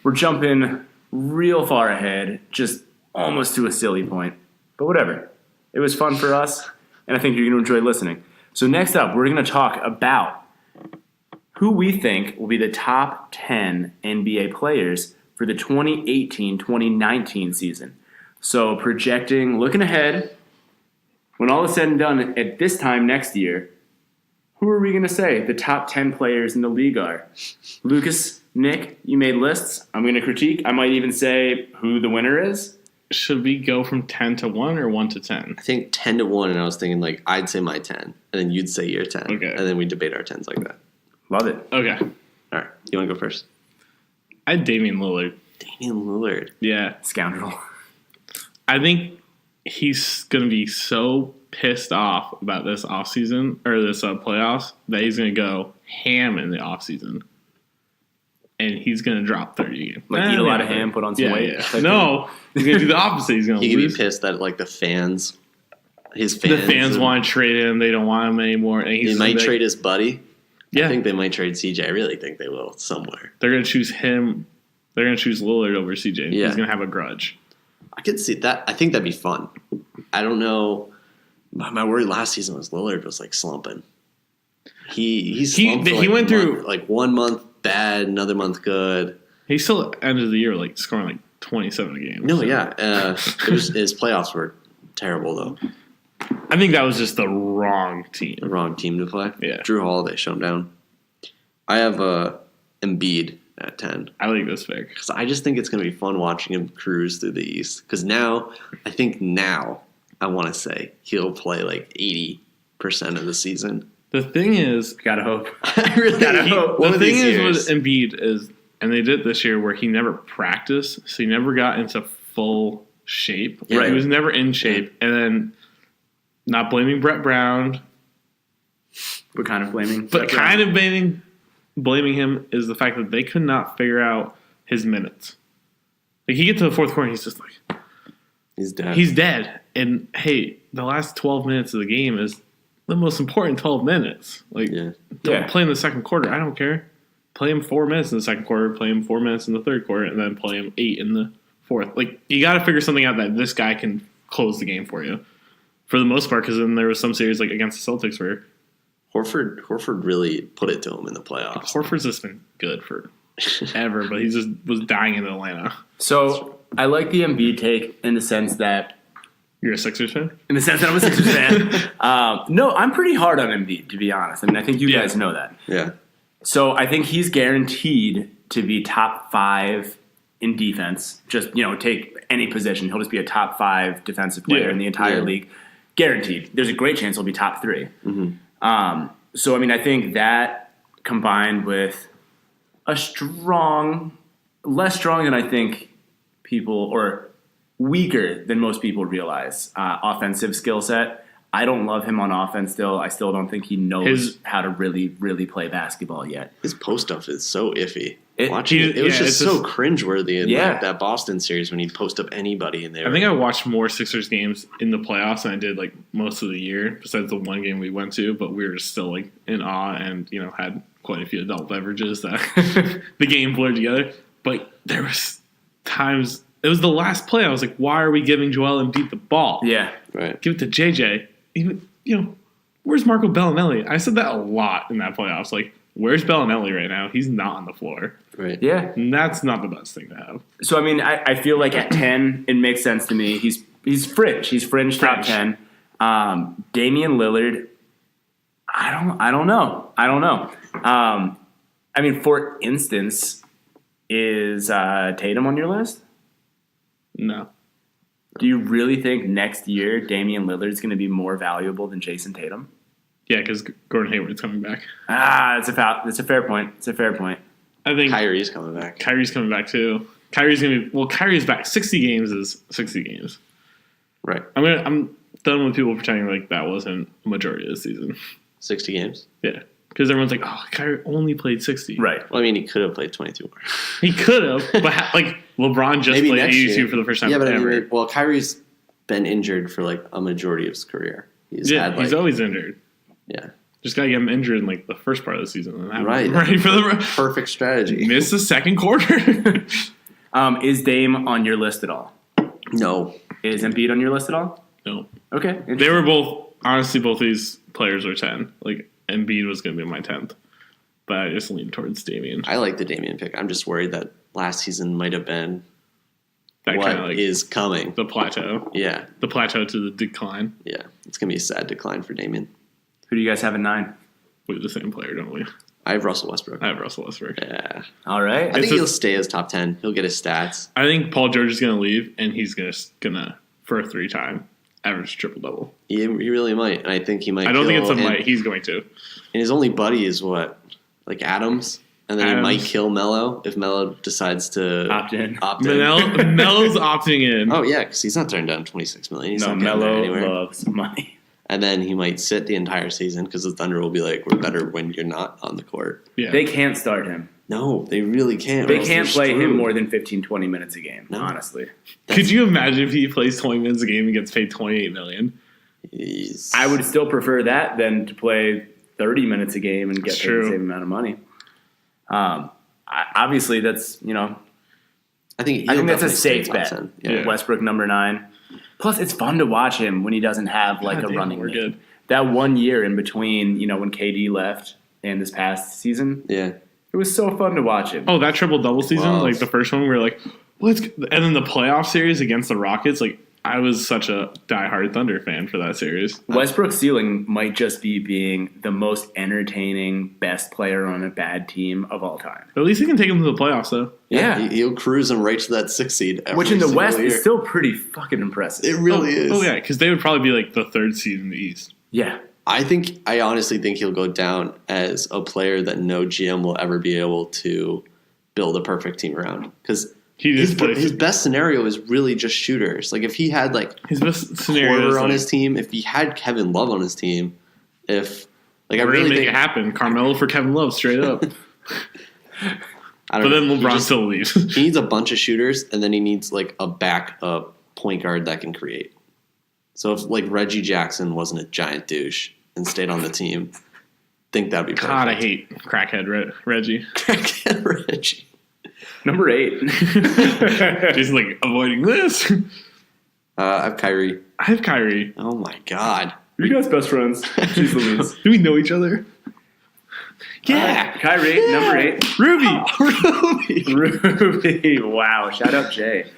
We're jumping real far ahead, just almost to a silly point. But whatever. It was fun for us, and I think you're going to enjoy listening. So next up, we're going to talk about who we think will be the top 10 NBA players for the 2018-2019 season. So projecting, looking ahead, when all is said and done at this time next year, who are we going to say the top 10 players in the league are? Lucas, Nick, you made lists. I'm going to critique. I might even say who the winner is. Should we go from 10 to 1 or 1 to 10? I think 10 to 1, and I was thinking like I'd say my 10, and then you'd say your 10. Okay. And then we debate our 10s like that. Love it. Okay. All right. You want to go first? I had Damian Lillard. Damian Lillard. Yeah. Scoundrel. I think he's going to be so pissed off about this offseason or this playoffs that he's going to go ham in the offseason. And he's going to drop 30 again. Like eat a lot of ham, put on some weight. Yeah. No, he's going to do the opposite. He's going to lose. He could be pissed that like the fans want to trade him. They don't want him anymore. And he might trade his buddy. Yeah. I think they might trade CJ. I really think they will somewhere. They're going to choose him. They're going to choose Lillard over CJ. Yeah. He's going to have a grudge. I could see that. I think that'd be fun. I don't know. My worry last season was Lillard was like slumping. He slumped he went through like 1 month bad, another month good. He still ended the year like scoring like 27 a game. No, so. Yeah. His playoffs were terrible though. I think that was just the wrong team. The wrong team to play. Yeah. Drew Holiday shut him down. I have Embiid at 10. I like this pick. Because I just think it's going to be fun watching him cruise through the East. Because I think I want to say he'll play like 80% of the season. The thing is, gotta hope. I really gotta hope. The thing is with Embiid is, and they did it this year where he never practiced, so he never got into full shape. Right. He was never in shape, and then not blaming Brett Brown, but kind of blaming. But kind of blaming him is the fact that they could not figure out his minutes. Like he gets to the fourth quarter, and he's just like, he's dead. He's dead, and hey, the last 12 minutes of the game is the most important 12 minutes. Like, don't play in the second quarter. I don't care. play him 4 minutes in the second quarter, play him 4 minutes in the third quarter, and then play him 8 in the fourth. Like, you got to figure something out that this guy can close the game for you. For the most part, because then there was some series like against the Celtics where Horford really put it to him in the playoffs. Horford's just been good for ever, but he just was dying in Atlanta. So I like the Embiid take in the sense that You're a Sixers fan? I'm a Sixers fan. No, I'm pretty hard on Embiid, to be honest. I mean, I think you guys know that. Yeah. So I think he's guaranteed to be top 5 in defense. Just, take any position. He'll just be a top 5 defensive player in the entire league. Guaranteed. There's a great chance he'll be top 3. Mm-hmm. So, I mean, I think that combined with a less strong than I think people, or weaker than most people realize, offensive skill set. I don't love him on offense still. I still don't think he knows how to really, really play basketball yet. His post stuff is so iffy. It was just so cringeworthy in that Boston series when he'd post up anybody in there. I think I watched more Sixers games in the playoffs than I did like most of the year, besides the one game we went to, but we were still like in awe and, had quite a few adult beverages that the game blurred together. But there was times, it was the last play, I was like, why are we giving Joel Embiid the ball? Yeah. Right. Give it to JJ. Even, where's Marco Bellinelli? I said that a lot in that playoffs. Like, where's Bellinelli right now? He's not on the floor. Right. Yeah. And that's not the best thing to have. So, I mean, I feel like at 10, it makes sense to me. He's fringe. He's fringe top 10. Damian Lillard, I don't know. I mean, for instance, is Tatum on your list? No. Do you really think next year Damian Lillard's going to be more valuable than Jason Tatum? Yeah, because Gordon Hayward's coming back. That's a fair point. It's a fair point. I think Kyrie's coming back. Kyrie's coming back too. Kyrie's back. 60 games is 60 games. Right. I'm done with people pretending like that wasn't a majority of the season. 60 games? Yeah. Because everyone's like, oh, Kyrie only played 60. Right. Well, I mean, he could have played 22 more. He could have, but LeBron just played 82 for the first time but ever. Kyrie's been injured for like a majority of his career. He's always injured. Yeah. Just got to get him injured in like the first part of the season. And have Right. him ready for the perfect strategy. Miss the second quarter. Is Dame on your list at all? No. Is Embiid on your list at all? No. Okay. They were both, honestly, both these players were 10. Like, Embiid was going to be my 10th. But I just leaned towards Damian. I like the Damian pick. I'm just worried that last season might have been That what is coming. The plateau. Yeah. The plateau to the decline. Yeah. It's going to be a sad decline for Damian. Who do you guys have at 9? We have the same player, don't we? I have Russell Westbrook. I have Russell Westbrook. Yeah. All right. I think he'll stay as top 10. He'll get his stats. I think Paul George is going to leave, and he's gonna for a 3-time average triple-double. He really might. And I think he might. I don't think it's a might. He's going to. And his only buddy is what? Like Adams? And then he might kill Melo if Melo decides to opt in. Melo's opting in. Oh, yeah, because he's not turning down $26 million. He's No, not Melo anywhere. loves money. And then he might sit the entire season because the Thunder will be like, we're better when you're not on the court. Yeah. They can't start him. No, they really can't. They can't play him more than 15, 20 minutes a game, honestly. Could you imagine if he plays 20 minutes a game and gets paid $28 million? I would still prefer that than to play 30 minutes a game and get paid the same amount of money. Obviously, that's, I think that's a safe bet. Yeah. Westbrook number 9. Plus, it's fun to watch him when he doesn't have a running we're mate. good. That 1 year in between, when KD left and this past season, Yeah. it was so fun to watch him. Oh, that triple-double season, Wow. like the first one, we were like, let's go. And then the playoff series against the Rockets, like, I was such a diehard Thunder fan for that series. Westbrook's ceiling might just be being the most entertaining, best player on a bad team of all time. But at least he can take them to the playoffs, though. Yeah. He'll cruise them right to that 6th seed. Which in the West year. is still pretty fucking impressive. It really is. Oh, yeah, because they would probably be like the 3rd seed in the East. Yeah. I honestly think he'll go down as a player that no GM will ever be able to build a perfect team around. Because his best scenario is really just shooters. Like if he had his best scenario Porter on his team, if he had Kevin Love on his team, I really make think it happen. Carmelo for Kevin Love, straight up. But then LeBron still leaves. He needs a bunch of shooters, and then he needs a backup point guard that can create. So if Reggie Jackson wasn't a giant douche and stayed on the team, think that'd be perfect. God, I hate crackhead Reggie. Crackhead Reggie. Number 8. Just like avoiding this. I have Kyrie. I have Kyrie. Oh my god. You guys best friends. Jeez Louise. Do we know each other? Yeah. Kyrie, number 8. Ruby. Ruby. Wow. Shout out Jay.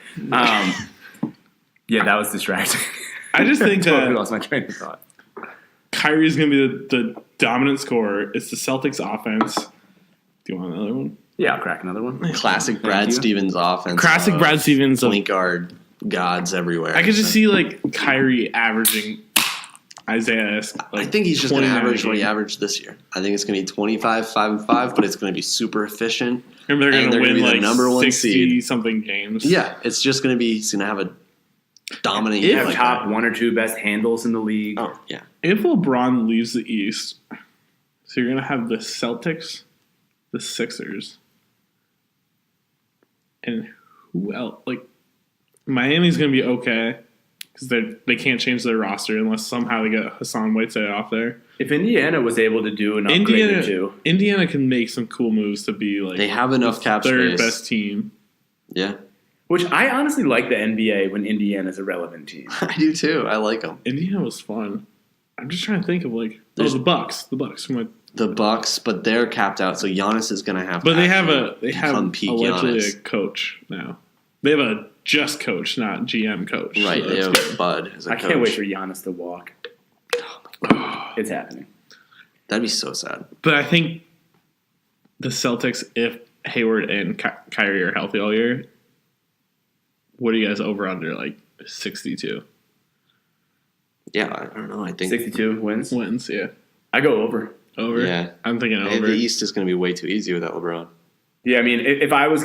Yeah, that was distracting. I just think Totally that lost my train of thought. Kyrie's going to be the dominant scorer. It's the Celtics offense. Do you want another one? Yeah, I'll crack another one. Classic Brad you. Stevens offense. Classic Brad Stevens. Point guard gods everywhere. I could just see like Kyrie averaging Isaiah. I think he's just going to 29 average what he game. averaged this year. I think it's going to be 25, 5, and 5, but it's going to be super efficient. And they're going and to they're win gonna be the like number 1 seed. 60-something games. Yeah, it's just going to be, he's going to have a dominant You year have like top that. 1 or 2 best handles in the league. Oh, yeah. If LeBron leaves the East, so you're going to have the Celtics, the Sixers, and who else? Like, Miami's going to be okay because they can't change their roster unless somehow they get Hassan Whiteside off there. If Indiana was able to do an upgrade or two. Indiana can make some cool moves to be like They have enough cap third space. best team. Yeah. Which I honestly like the NBA when Indiana's a relevant team. I do too. I like them. Indiana was fun. I'm just trying to think of like There's- the Bucks. The Bucks. The Bucks, but they're capped out, so Giannis is going to have to But they have become peak allegedly Giannis. a coach now. They have a just coach, not GM coach. Right, So they that's have good. Bud as a I coach. can't wait for Giannis to walk. It's happening. That'd be so sad. But I think the Celtics, if Hayward and Kyrie are healthy all year, what are you guys over under like 62 Yeah, I don't know. I think 62 wins. wins? Yeah, I go over. over. Yeah. I'm thinking the over. East is going to be way too easy without LeBron. Yeah, I mean, if I was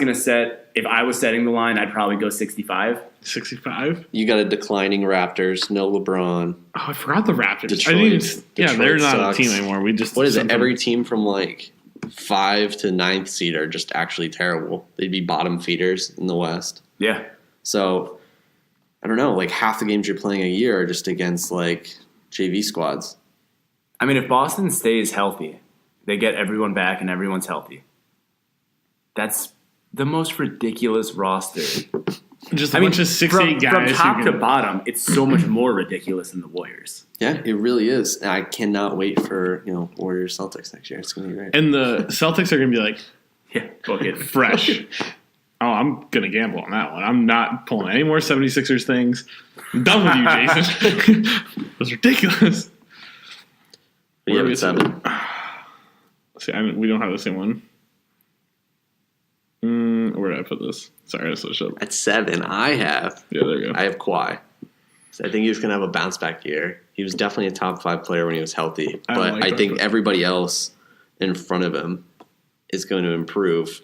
setting the line, I'd probably go 65. 65. You got a declining Raptors, no LeBron. Oh, I forgot the Raptors. Detroit- I didn't even, yeah, Detroit they're not sucks. a team anymore. We just What is it? something- Every team from like 5 to 9th seed are just actually terrible. They'd be bottom feeders in the West. Yeah. So I don't know. Like half the games you're playing a year are just against like JV squads. I mean, if Boston stays healthy, they get everyone back and everyone's healthy. That's the most ridiculous roster. just a bunch of 6'8" from guys. top who to can- bottom, it's so much more ridiculous than the Warriors. Yeah, it really is. And I cannot wait for Warriors Celtics next year. It's gonna be great. and the Celtics are going to be like Yeah, book it. fresh. Oh, I'm going to gamble on that one. I'm not pulling any more 76ers things. I'm done with you, Jason. That was ridiculous. But yeah, Where are we it's 7. See, we don't have the same one. Where did I put this? Sorry, I switched up. At 7, I have Yeah, there you go. Kawhi. So I think he's gonna have a bounce back year. He was definitely a top 5 player when he was healthy, I but like I that, think but- everybody else in front of him is going to improve.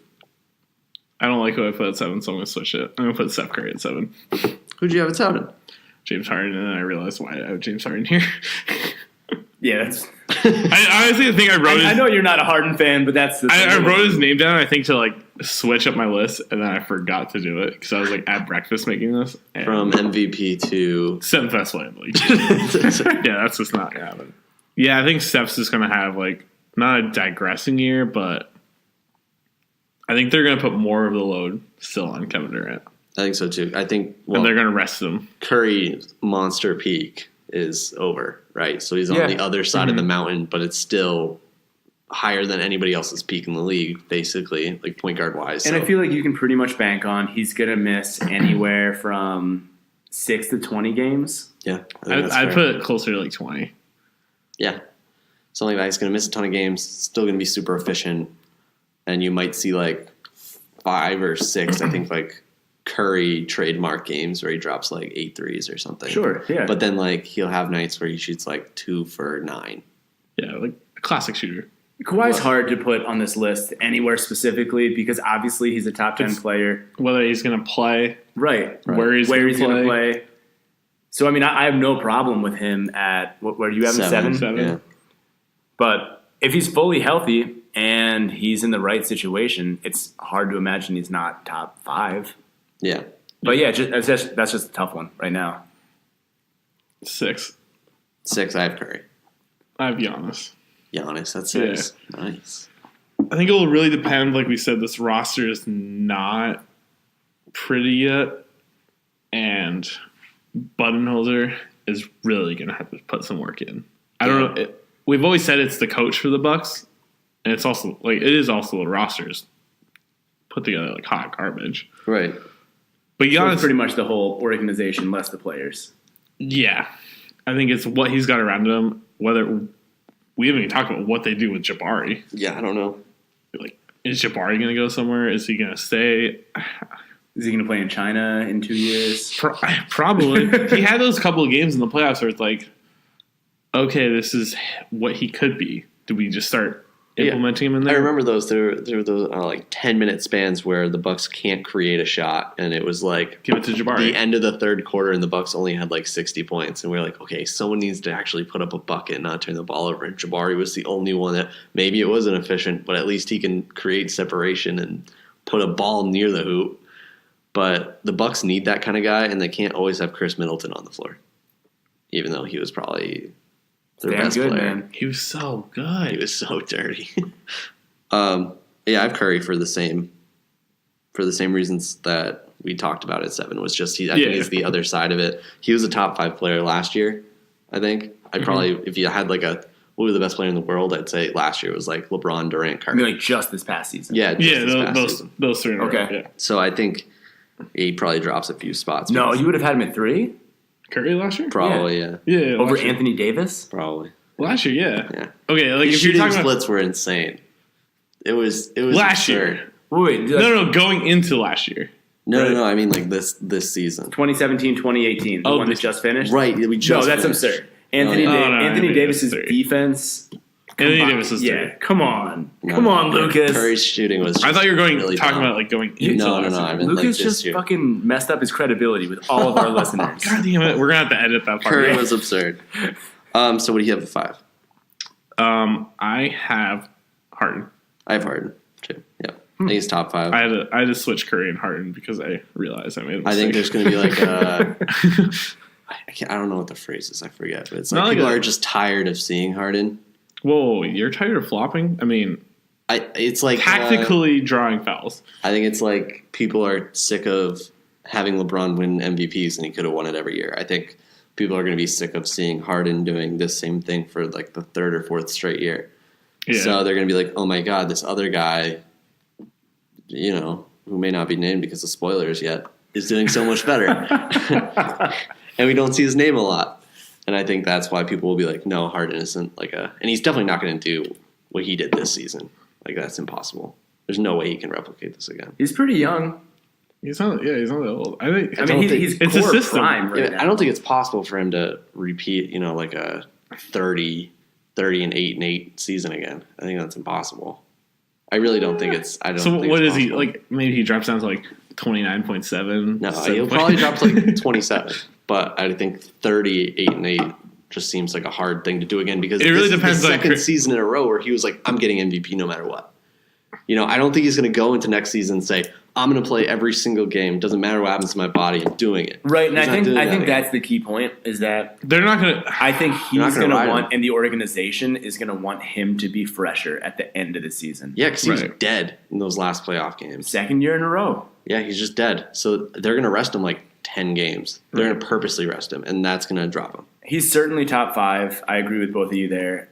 I don't like who I put at 7, so I'm going to switch it. I'm going to put Steph Curry at 7. Who'd you have at 7? James Harden, and then I realized why I have James Harden here. Yeah, that's. I honestly think I wrote his, I know you're not a Harden fan, but that's. I wrote his name down, I think, to like switch up my list, and then I forgot to do it because I was like at breakfast making this. And From MVP to 7th best player in the league. Yeah, that's just not going to happen. Yeah, I think Steph's just going to have like not a digressing year, but I think they're going to put more of the load still on Kevin Durant. I think so too. I think And they're going to rest him. Curry's monster peak is over, right? So he's on Yeah. the other side of the mountain, but it's still higher than anybody else's peak in the league, basically, like point guard wise. And I feel like you can pretty much bank on he's going to miss anywhere from 6 to 20 games. yeah, I think that's I fair. put it closer to like 20. Yeah. Something like that. He's going to miss a ton of games, still going to be super efficient. And you might see like 5 or 6, I think, like Curry trademark games where he drops like 8 threes or something. Sure, yeah. But then like he'll have nights where he shoots like 2 for 9. Yeah, like a classic shooter. Kawhi's hard to put on this list anywhere specifically because obviously he's a top 10 player. Whether he's going to play, Right. where he's Where going he's to going to play. play. So, I mean, I have no problem with him at, where do you have him, 7? Seven. Yeah. But if he's fully healthy and he's in the right situation, it's hard to imagine he's not top 5. Yeah. But yeah, that's just a tough one right now. 6. 6, I have Curry. I have Giannis. Giannis. That's nice. Nice. I think it will really depend. Like we said, this roster is not pretty yet, and Budenholzer is really going to have to put some work in. I don't know. We've always said it's the coach for the Bucks, and it's also like it is also the rosters put together like hot garbage. Right. But So Giannis, it's pretty much the whole organization, less the players. yeah, I think it's what he's got around him. Whether we haven't even talked about what they do with Jabari. Yeah, I don't know. Like, is Jabari going to go somewhere? Is he going to stay? Is he going to play in China in 2 years? Probably. He had those couple of games in the playoffs where it's like, okay, this is what he could be. Do we just start implementing him in there? I remember those. There were those like 10-minute spans where the Bucks can't create a shot, and it was like Give it to Jabari. the end of the third quarter, and the Bucks only had like 60 points, and we were like, okay, someone needs to actually put up a bucket, and not turn the ball over. And Jabari was the only one that maybe it wasn't efficient, but at least he can create separation and put a ball near the hoop. But the Bucks need that kind of guy, and they can't always have Chris Middleton on the floor, even though he was probably their Damn best good, player. man. He was so good. He was so dirty. Yeah, I have Curry for the same reasons that we talked about at 7. Was just I think he's the other side of it. He was a top 5 player last year. I think I'd probably if you had like what was the best player in the world, I'd say last year was like LeBron, Durant, I Curry. mean, like just this past season. Yeah, Those 3 in a row. Okay. Yeah. So I think he probably drops a few spots. No, because- you would have had him at 3 Curry last year? probably yeah. Yeah. over last year. Anthony Davis. Probably. Last year, yeah. Yeah. Okay, like His if you're shooting talking about splits were insane. It was last absurd. year. Wait, No, going into last year. No, I mean like this season. 2017, 2018, the one that just finished. Right, we just No, that's finished. absurd. Anthony Anthony Davis's Davis is defense. Anthony Davis is 3. Yeah, come on, No, come on, Lucas. Curry's shooting was. I thought you were really talking dumb. about like going into No, last I year. meant like Lucas this just year. fucking messed up his credibility with all of our listeners. God damn it, we're gonna have to edit that part. Curry was absurd. So what do you have at 5? I have Harden. I have Harden too. Yeah, I think he's top 5. I had to switch Curry and Harden because I realized I made a mistake. I think there's going to be like I don't know what the phrase is. I forget, but it's like Not like people a- are just tired of seeing Harden. Whoa, you're tired of flopping? I mean, It's like tactically drawing fouls. I think it's like people are sick of having LeBron win MVPs, and he could have won it every year. I think people are going to be sick of seeing Harden doing this same thing for like the 3rd or 4th straight year. Yeah. So they're going to be like, oh my God, this other guy, who may not be named because of spoilers yet, is doing so much better. And we don't see his name a lot. And I think that's why people will be like, no, Harden isn't and he's definitely not going to do what he did this season. Like, that's impossible. There's no way he can replicate this again. He's pretty young. He's not that old. I mean, He's it's a core system. prime right Yeah, now. I don't think it's possible for him to repeat, like a 30 and 8 season again. I think that's impossible. I really don't think it's. I don't. So think what it's is he possible. like? Maybe he drops down to like 29.7. No, he'll probably drop to like 27. But I think 38 and 8 just seems like a hard thing to do again because It really this depends is the on second season in a row where he was like, I'm getting MVP no matter what. I don't think he's going to go into next season and say, I'm going to play every single game. Doesn't matter what happens to my body. I'm doing it. Right, and He's not doing I that think again. that's the key point is that They're not gonna. I think not he's gonna going to ride want, him. and the organization is going to want him to be fresher at the end of the season. Yeah, because he was Right. dead in those last playoff games. 2nd year in a row. Yeah, he's just dead. So they're going to rest him like 10 games. They're going to purposely rest him, and that's going to drop him. He's certainly top 5. I agree with both of you there.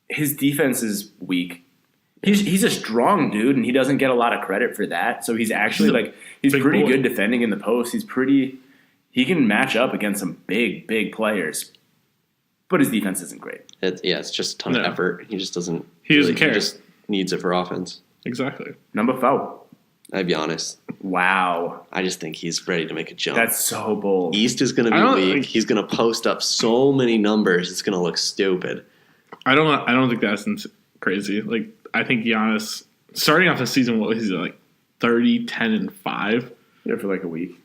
His defense is weak. He's a strong dude, and he doesn't get a lot of credit for that. So he's actually he's big pretty boy. good defending in the post. He can match up against some big players, but his defense isn't great. It's just a ton of No. effort. He just doesn't. He doesn't care. He just needs it for offense. Exactly. Number 4. I'd be honest. Wow, I just think he's ready to make a jump. that's so bold. East is going I to don't be weak. think- He's going to post up so many numbers. It's going to look stupid. I don't think that's crazy. Like I think Giannis starting off the season, what was he like 30, 10, and 5? Yeah, for like a week.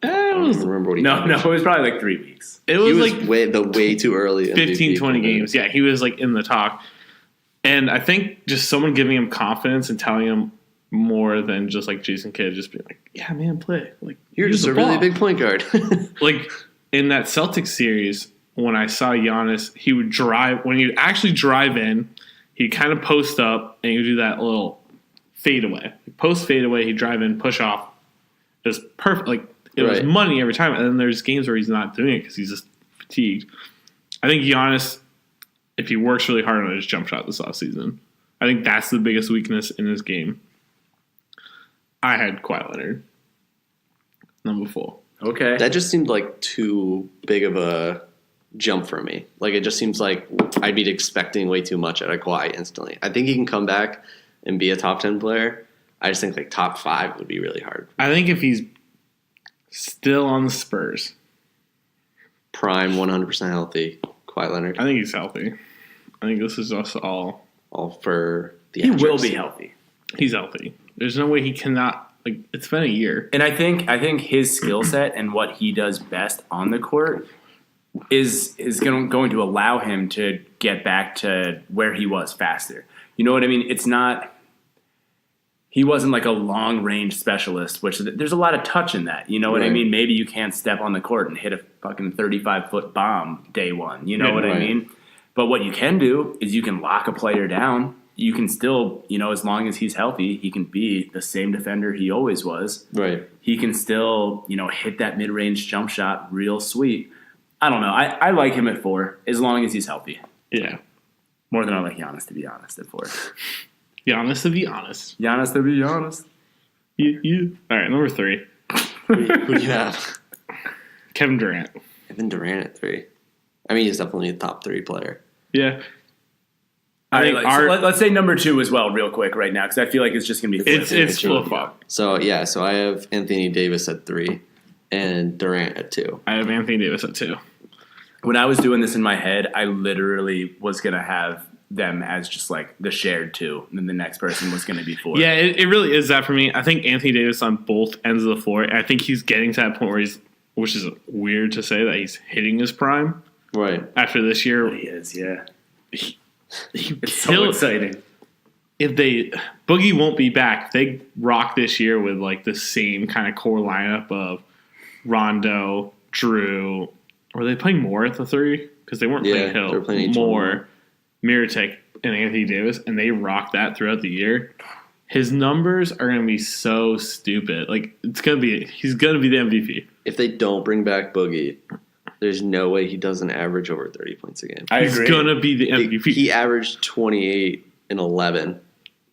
It I don't was even remember what he No, finished. it was probably like 3 weeks. it He was was like way too early. 15, MVP 20 for me. games. Yeah, he was like in the talk. And I think just someone giving him confidence and telling him more than just like Jason Kidd just being like, yeah, man, play. Like You're use just the a really ball. big point guard. Like in that Celtics series, when I saw Giannis, he would drive when he would actually drive in, He'd kind of post up, and he'd do that little fadeaway. Post fadeaway, he'd drive in, push off. It was perfect. Like, it was money every time. And then there's games where he's not doing it because he's just fatigued. I think Giannis, if he works really hard on his jump shot this offseason, I think that's the biggest weakness in his game. I had Kawhi Leonard, number 4. Okay. That just seemed like too big of a jump for me. Like, it just seems like I'd be expecting way too much out of Kawhi instantly. I think he can come back and be a top 10 player. I just think like top 5 would be really hard. I think if he's still on the Spurs, prime, 100% healthy, Kawhi Leonard. I think he's healthy. I think this is just all for the He will be healthy. He's healthy. There's no way he cannot. Like, it's been a year. And I think his skill set and what he does best on the court is going to allow him to get back to where he was faster. You know what I mean? It's not – he wasn't like a long-range specialist, which there's a lot of touch in that. You know what I mean? Maybe you can't step on the court and hit a fucking 35-foot bomb day one. You know what I mean? But what you can do is you can lock a player down. You can still, as long as he's healthy, he can be the same defender he always was. Right. He can still, hit that mid-range jump shot real sweet. I don't know. I like him at 4 as long as he's healthy. Yeah. More than I like Giannis, to be honest, at 4. Giannis, to be honest. Giannis, to be honest. You. All right, number 3. Who do you have? Kevin Durant. Kevin Durant at 3. I mean, he's definitely a top 3 player. Yeah. All right, let's say number 2 as well, real quick, right now, because I feel like it's just going to be it's flip-flop. So I have Anthony Davis at 3 and Durant at 2. I have Anthony Davis at 2. When I was doing this in my head, I literally was going to have them as just like the shared 2, and then the next person was going to be 4. Yeah, it really is that for me. I think Anthony Davis on both ends of the floor, and I think he's getting to that point where which is weird to say, that he's hitting his prime. Right. After this year. He is, yeah. It's so exciting. If Boogie won't be back, they rock this year with like the same kind of core lineup of Rondo, Drew. Were they playing more at the 3? Because they weren't playing Hill. They were playing more, Miritek, and Anthony Davis, and they rock that throughout the year. His numbers are going to be so stupid. Like, he's going to be the MVP. If they don't bring back Boogie, there's no way he doesn't average over 30 points a game. He's going to be the MVP. He averaged 28 and 11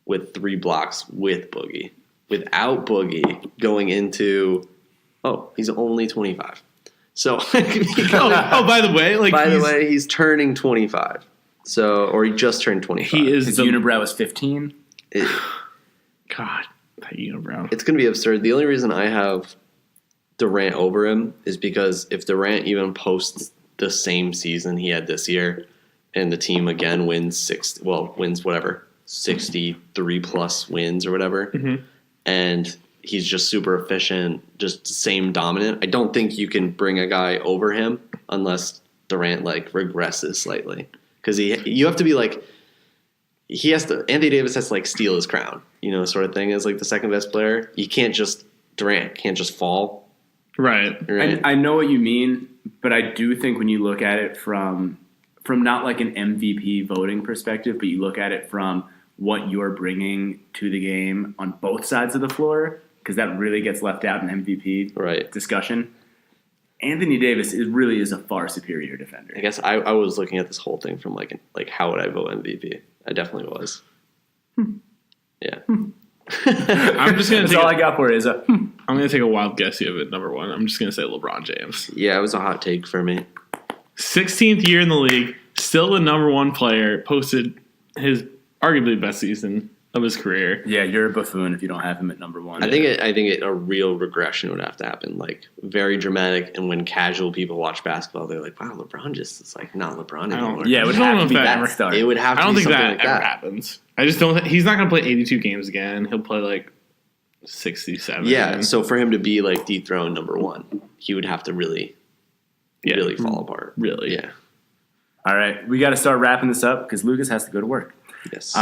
with 3 blocks with Boogie. Without Boogie, going into, he's only 25. So, by the way, he's turning 25. So, or he just turned 25. His unibrow is 15. God, that unibrow. It's going to be absurd. The only reason I have Durant over him is because if Durant even posts the same season he had this year, and the team again wins 63 plus wins or whatever, and he's just super efficient, just same dominant. I don't think you can bring a guy over him unless Durant regresses slightly, because you have to be Anthony Davis has to steal his crown, sort of thing, as the second best player. Durant can't just fall. Right. I know what you mean, but I do think when you look at it from not like an MVP voting perspective, but you look at it from what you're bringing to the game on both sides of the floor, because that really gets left out in MVP discussion. Anthony Davis really is a far superior defender. I guess I was looking at this whole thing from how would I vote MVP? I definitely was. Yeah. I'm just gonna. That's all I got for it is I'm gonna take a wild guess here at number 1. I'm just gonna say LeBron James. Yeah, it was a hot take for me. 16th year in the league, still the number 1 player. Posted his arguably best season of his career. Yeah, you're a buffoon if you don't have him at number 1. I think a real regression would have to happen, very dramatic. And when casual people watch basketball, they're like, "Wow, LeBron just is not LeBron anymore." Yeah, it would have to be that start. It would have. I don't think that ever happens. I just don't. He's not going to play 82 games again. He'll play 67. Yeah. So for him to be dethroned number 1, he would have to really fall apart. Really. Yeah. All right, we got to start wrapping this up because Lucas has to go to work. Yes.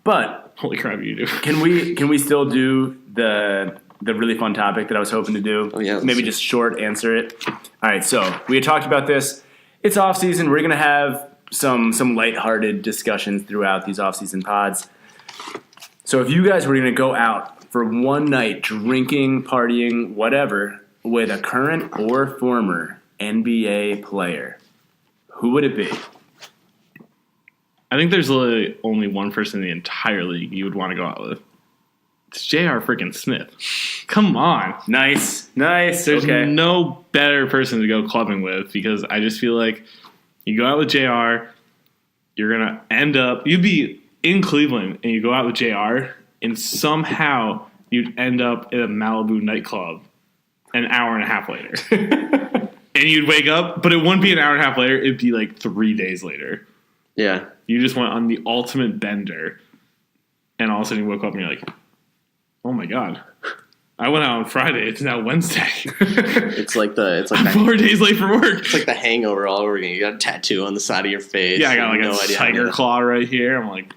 But holy crap, you do. Can we still do the really fun topic that I was hoping to do? Oh yeah. Maybe just short answer it. All right. So we had talked about this. It's off season. We're gonna have some lighthearted discussions throughout these off-season pods. So if you guys were going to go out for one night drinking, partying, whatever, with a current or former NBA player, who would it be? I think there's literally only one person in the entire league you would want to go out with. It's J.R. freaking Smith. Come on. Nice. There's Okay. no better person to go clubbing with because I just feel like you go out with JR, you're going to end up, you'd be in Cleveland and you go out with JR and somehow you'd end up at a Malibu nightclub an hour and a half later. And you'd wake up, but it wouldn't be an hour and a half later. It'd be like 3 days later. Yeah. You just went on the ultimate bender and all of a sudden you woke up and you're like, oh my God. I went out on Friday. It's now Wednesday. It's like the 4 days late for work. It's like the Hangover all over again. You got a tattoo on the side of your face. Yeah, I got like no a idea tiger how claw right here. I'm like,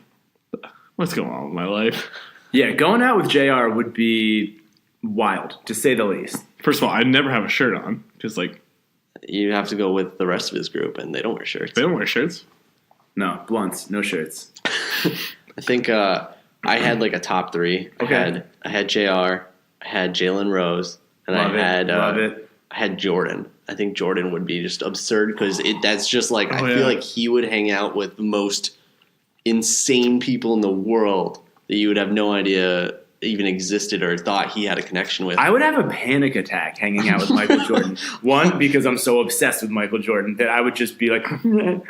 what's going on with my life? Yeah, going out with JR would be wild, to say the least. First of all, I'd never have a shirt on because like you have to go with the rest of his group, and they don't wear shirts. they don't wear shirts. No, blunts, no shirts. I think I had like a top three. Okay. I had JR, I had Jalen Rose, and Love I it. had Jordan. I think Jordan would be just absurd because that's just like I yeah. feel like he would hang out with the most insane people in the world that you would have no idea even existed or thought he had a connection with. I would have a panic attack hanging out with Michael Jordan. One, because I'm so obsessed with Michael Jordan that I would just be like,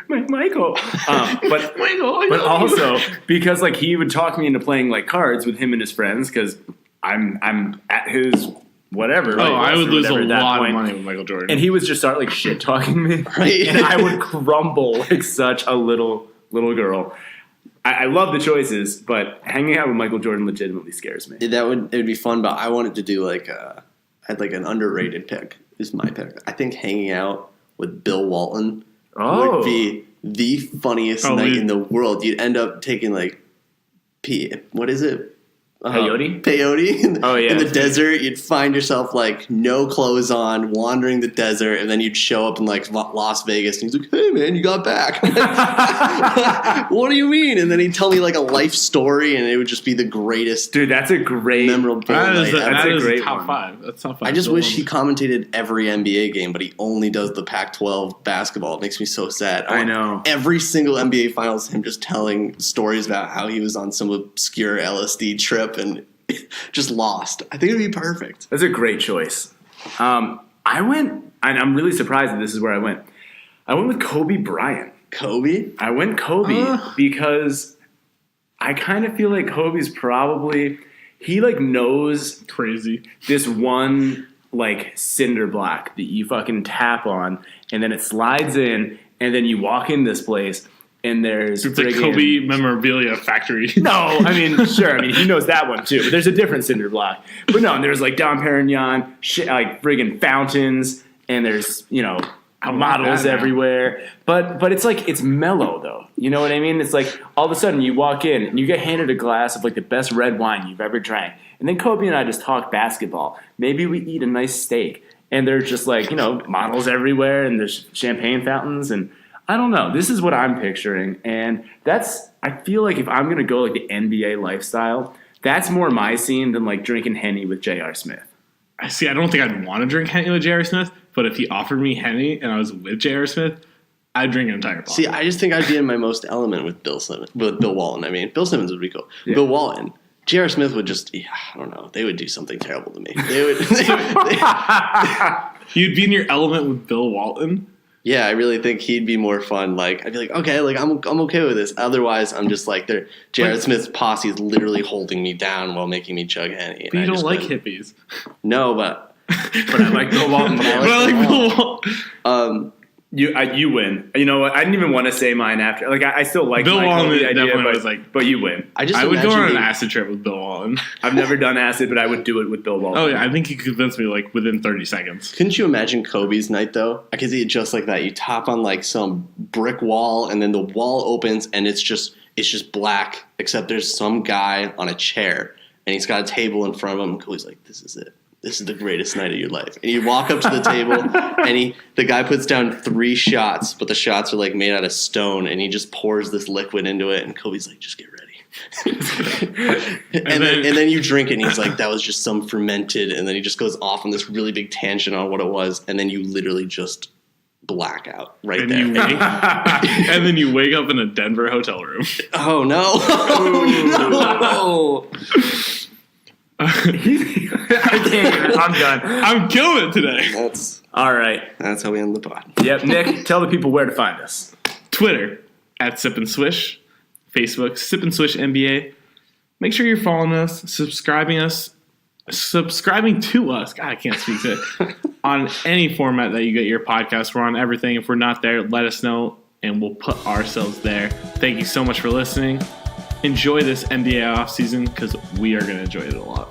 Michael. But also because like he would talk me into playing like cards with him and his friends because I'm at his whatever. Oh, like, I would lose a at that lot point. of money with Michael Jordan. And he would just start like shit talking me, Right. and I would crumble like such a little girl. I love the choices, but hanging out with Michael Jordan legitimately scares me. It would be fun, but I wanted to do like I had like an underrated pick. Is my pick. I think hanging out with Bill Walton would be the funniest night in the world. You'd end up taking like what is it? Peyote? Peyote. In the that's desert, you'd find yourself like no clothes on, wandering the desert, and then you'd show up in like Las Vegas, and he's like, "Hey man, you got back." What do you mean? And then he'd tell me like a life story, and it would just be the greatest, Dude, that's a great memorable night. that is great top one. five. That's top five. I just wish he commentated every NBA game, but he only does the Pac-12 basketball. It makes me so sad. I know. Every single NBA Finals, him just telling stories about how he was on some obscure LSD trip and just lost. I think it'd be perfect. That's a great choice. I went, and I'm really surprised that this is where I went. I went with Kobe Bryant. Kobe? I went Kobe because I kind of feel like Kobe's probably, he like knows crazy. this one like cinder block that you fucking tap on, and then it slides in, and then you walk in this place, and there's It's like Kobe memorabilia factory. No, I mean, sure. I mean, he knows that one too. But there's a different cinder block. But no, and there's like Dom Perignon, like friggin' fountains, and there's models everywhere. But it's like it's mellow though. You know what I mean? It's like all of a sudden you walk in and you get handed a glass of like the best red wine you've ever drank, and then Kobe and I just talk basketball. Maybe we eat a nice steak, and there's just like models everywhere, and there's champagne fountains and. I don't know. This is what I'm picturing, and I feel like if I'm gonna go like the NBA lifestyle, that's more my scene than like drinking Henny with J.R. Smith. I see. I don't think I'd want to drink Henny with J.R. Smith, but if he offered me Henny and I was with J.R. Smith, I'd drink an entire bottle. See, I just think I'd be in my most element with Bill Walton. I mean, Bill Simmons would be cool. Yeah. Bill Walton. J.R. Smith would just, I don't know. They would do something terrible to me. You'd be in your element with Bill Walton? Yeah, I really think he'd be more fun. Like, I'd be like, okay, like I'm okay with this. Otherwise, I'm just like, Jared Smith's posse is literally holding me down while making me chug Henny. But you don't like hippies. No, but I like Bill Walton. I like Bill Walton. You win. You know what? I didn't even want to say mine after. Like I still like Bill Walton. Idea, but you win. I would go on an acid trip with Bill Walton. I've never done acid, but I would do it with Bill Walton. Oh yeah, I think he convinced me like within 30 seconds. Couldn't you imagine Kobe's night though? I could see it just like that. You tap on like some brick wall, and then the wall opens, and it's just black, except there's some guy on a chair, and he's got a table in front of him. And Kobe's like, "This is it. this is the greatest night of your life. And you walk up to the table, and the guy puts down 3 shots, but the shots are like made out of stone, and he just pours this liquid into it, and Kobe's like, just get ready. and then you drink it, and he's like, that was just some fermented, and then he just goes off on this really big tangent on what it was, and then you literally just black out right and there. And then you wake up in a Denver hotel room. Oh, no. Oh, no. I can't even. I'm done. I'm killing it today. All right. That's how we end the pod. Yep. Nick, tell the people where to find us. Twitter at Sip and Swish. Facebook, Sip and Swish NBA. Make sure you're following us, subscribing to us. God, I can't speak to it. On any format that you get your podcast. We're on everything. If we're not there, let us know, and we'll put ourselves there. Thank you so much for listening. Enjoy this NBA offseason because we are going to enjoy it a lot.